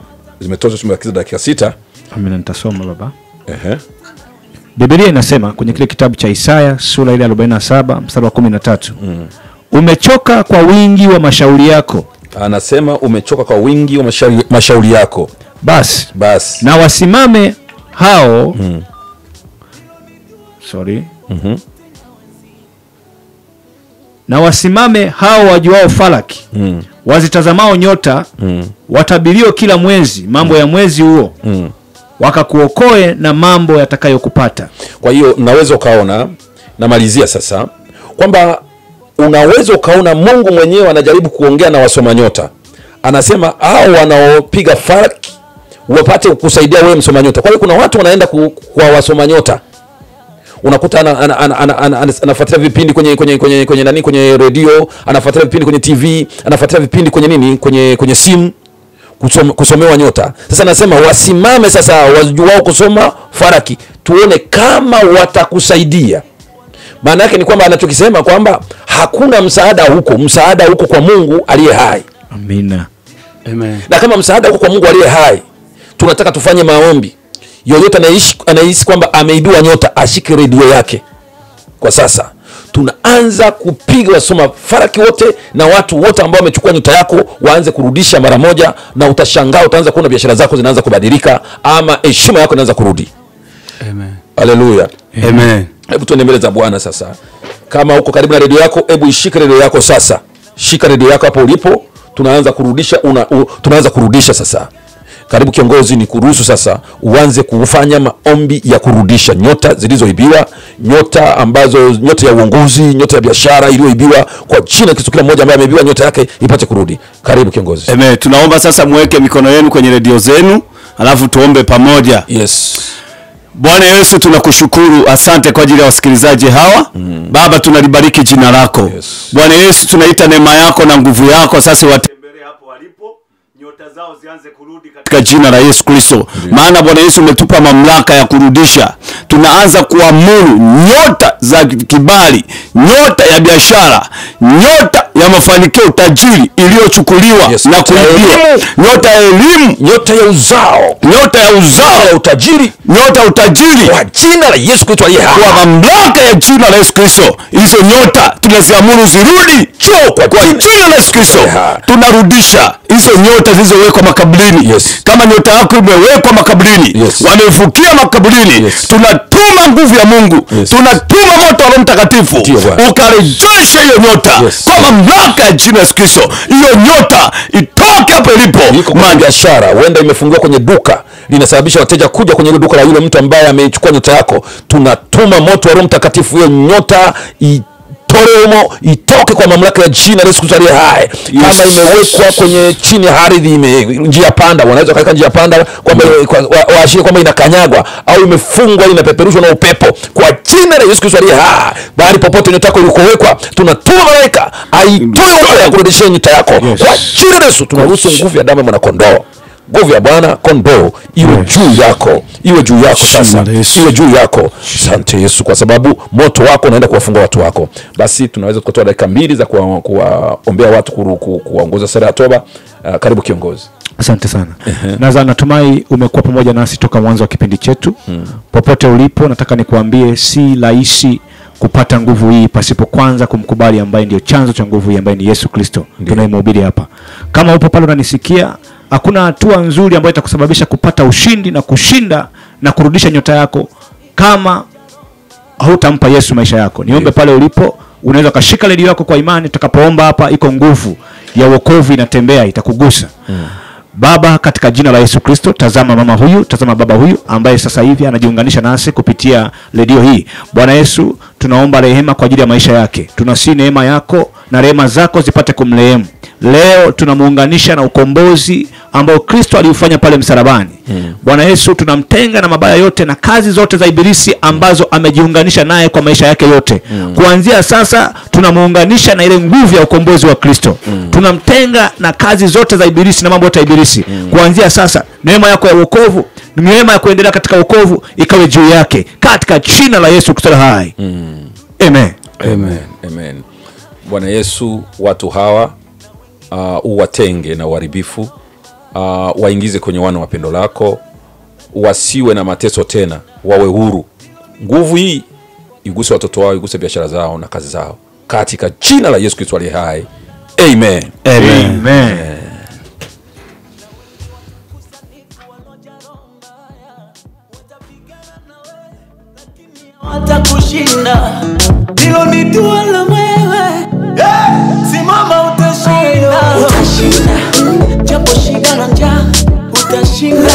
tumebakiza dakika 6. Amina, nitasoma baba. Biblia inasema kwenye kile kitabu cha Isaya sura ile 47 mstari wa 13. Umechoka kwa wingi wa mashauri yako. Anasema umechoka kwa wingi wa mashauri yako. Basi na wasimame hao na wasimame hao wajuao falaki, wazitazamao nyota, watabilio kila mwezi mambo ya mwezi huo, wakakuokoe na mambo yatakayokupata. Kwa hiyo unaweza ukaona, namalizia sasa, kwamba unaweza ukaona Mungu mwenyewe anajaribu kuongea na wasoma nyota. Anasema hao wanaopiga falaki wapate kusaidia wewe msoma nyota. Kwa hiyo kuna watu wanaenda kwa wasoma nyota. Unakuta anafuatilia vipindi kwenye radio, anafuatilia vipindi kwenye TV, anafuatilia vipindi kwenye simu kusomewa nyota. Sasa anasema wasimame sasa wajuao kusoma falaki, tuone kama watakusaidia. Maana yake ni kwamba anachokisema kwamba hakuna msaada huko kwa Mungu aliye hai. Amina. Amen. Na kama msaada huko kwa Mungu aliye hai, tunataka tufanye maombi. Yoyote anahisi kwamba ameibiwa nyota, ashike redio yake. Kwa sasa tunaanza kupiga wasoma falaki wote na watu wote ambao wamechukua nyota yako, waanze kurudisha mara moja, na utashangaa, utaanza kuona biashara zako zinaanza kubadilika, ama heshima yako inaanza kurudi. Amen. Haleluya. Amen. Hebu tuende mbele za Bwana sasa. Kama uko karibu na redio yako, hebu ishike redio yako sasa. Shika redio yako hapo ulipo. Tunaanza kurudisha sasa. Karibu kiongozi, ni kuruhusu sasa uanze kufanya maombi ya kurudisha nyota zilizoibiwa, nyota ya uongozi, nyota ya biashara iliyoibiwa, kwa jina Kristo. Kila mmoja ambaye ameibiwa nyota yake ipate kurudi. Karibu kiongozi. Amen. Tunaomba sasa muweke mikono yenu kwenye redio zenu, alafu tuombe pamoja. Yes. Bwana Yesu, tunakushukuru, asante kwa ajili ya wasikilizaji hawa. Baba, tunalibariki jina lako. Yes. Bwana Yesu, tunaita neema yako na nguvu yako sasa watembelee hapo walipo, nyota zao zianze kurudi katika jina la Yesu Kristo. Maana Bwana Yesu umetupa mamlaka ya kurudisha. Tunaanza kuamuru nyota za kibali, nyota ya biashara, nyota ya mafanikio, tajiri iliyochukuliwa na kuibiwa, nyota ya elimu, nyota ya uzao, nyota ya utajiri, nyota ya utajiri, kwa jina la Yesu Kristo aliye hai, kwa mamlaka ya jina la Yesu Kristo, hizo nyota tunaziamuru zirudi kwa jina la Yesu Kristo. Tunarudisha hizo nyota zilizowekwa makaburini. Yes. Kama nyota yako imewekwa makaburini, yes, wamefukia makaburini, yes, tunatuma nguvu ya Mungu, yes, tunatuma moto wa Roho Mtakatifu ukarejesha hiyo nyota, yes, kwa mamlaka ya jina la Yesu Kristo. Hiyo nyota itoke hapo ilipo. Biashara huenda imefungiwa kwenye duka, linasababisha wateja kuja kwenye duka la yule mtu ambaye amechukua nyota yako. Tunatuma moto wa Roho Mtakatifu, hiyo nyota itoke kwa mamlaka ya jina la Yesu Kristo aliye hai. Kama imewekwa kwenye chini ya ardhi, njia panda, wanaweza kaika njia panda kwamba waashie kwamba inakanyagwa, au imefungwa inapeperushwa na upepo, kwa jina la Yesu Kristo aliye hai. Bali popote nyota yako ilikowekwa, tunatuma malaika aitoe ya kurudishia nyota yako, yes, kwa jina la Yesu. Tunaruhusu nguvu ya damu ya mwana kondoo, nguvu ya Bwana kondoo iwe juu yako, iwe juu yako sasa, iwe juu yako. Asante Yesu, kwa sababu moto wako unaenda kuwafunga watu wako. Basi tunaweza kutoa dakika 2 za kuwaombea watu, kuongoza sala ya toba. Karibu kiongozi. Asante sana. Natumai umekuwa pamoja nasi toka mwanzo wa kipindi chetu. Popote ulipo, nataka nikuambie si rahisi kupata nguvu hii pasipo kwanza kumkubali ambaye ndio chanzo cha nguvu hii ambaye ni Yesu Kristo tunayemhubiri hapa. Kama upo pale unanisikia, hakuna hatua nzuri ambayo itakusababisha kupata ushindi na kushinda na kurudisha nyota yako kama hautampa Yesu maisha yako. Niombe pale ulipo, unaweza kashika redio yako kwa imani. Tutakapoomba hapa, iko nguvu ya wokovu inatembea, itakugusa. Baba, katika jina la Yesu Kristo, tazama mama huyu, tazama baba huyu ambaye sasa hivi anajiunganisha nasi kupitia redio hii. Bwana Yesu, tunaomba rehema kwa ajili ya maisha yake. Tunasi neema yako na rehema zako zipate kumrehemu. Leo tunamuunganisha na ukombozi ambao Kristo aliufanya pale msalabani. Bwana Yesu, tunamtenga na mabaya yote na kazi zote za ibilisi ambazo amejiunganisha naye kwa maisha yake yote. Kuanzia sasa tunamuunganisha na ile nguvu ya ukombozi wa Kristo. Tunamtenga na kazi zote za ibilisi na mambo yote ya ibilisi. Kuanzia sasa neema yako ya wokovu, neema ya kuendelea katika wokovu ikawe juu yake katika jina la Yesu Kristo hai. Amen. Amen. Amen. Bwana Yesu, watu hawa uwatenge na uharibifu, waingize kwenye wana wa pendo lako, wasiwe na mateso tena, wawe huru. Nguvu hii iguse watoto wao, iguse biashara zao na kazi zao katika jina la Yesu Kristo aliye hai. Amen. Amen. Amen. Watakushinda, hilo ni dua la wewe. Simama utashinda. Utashinda, japo shida na njaa, utashinda.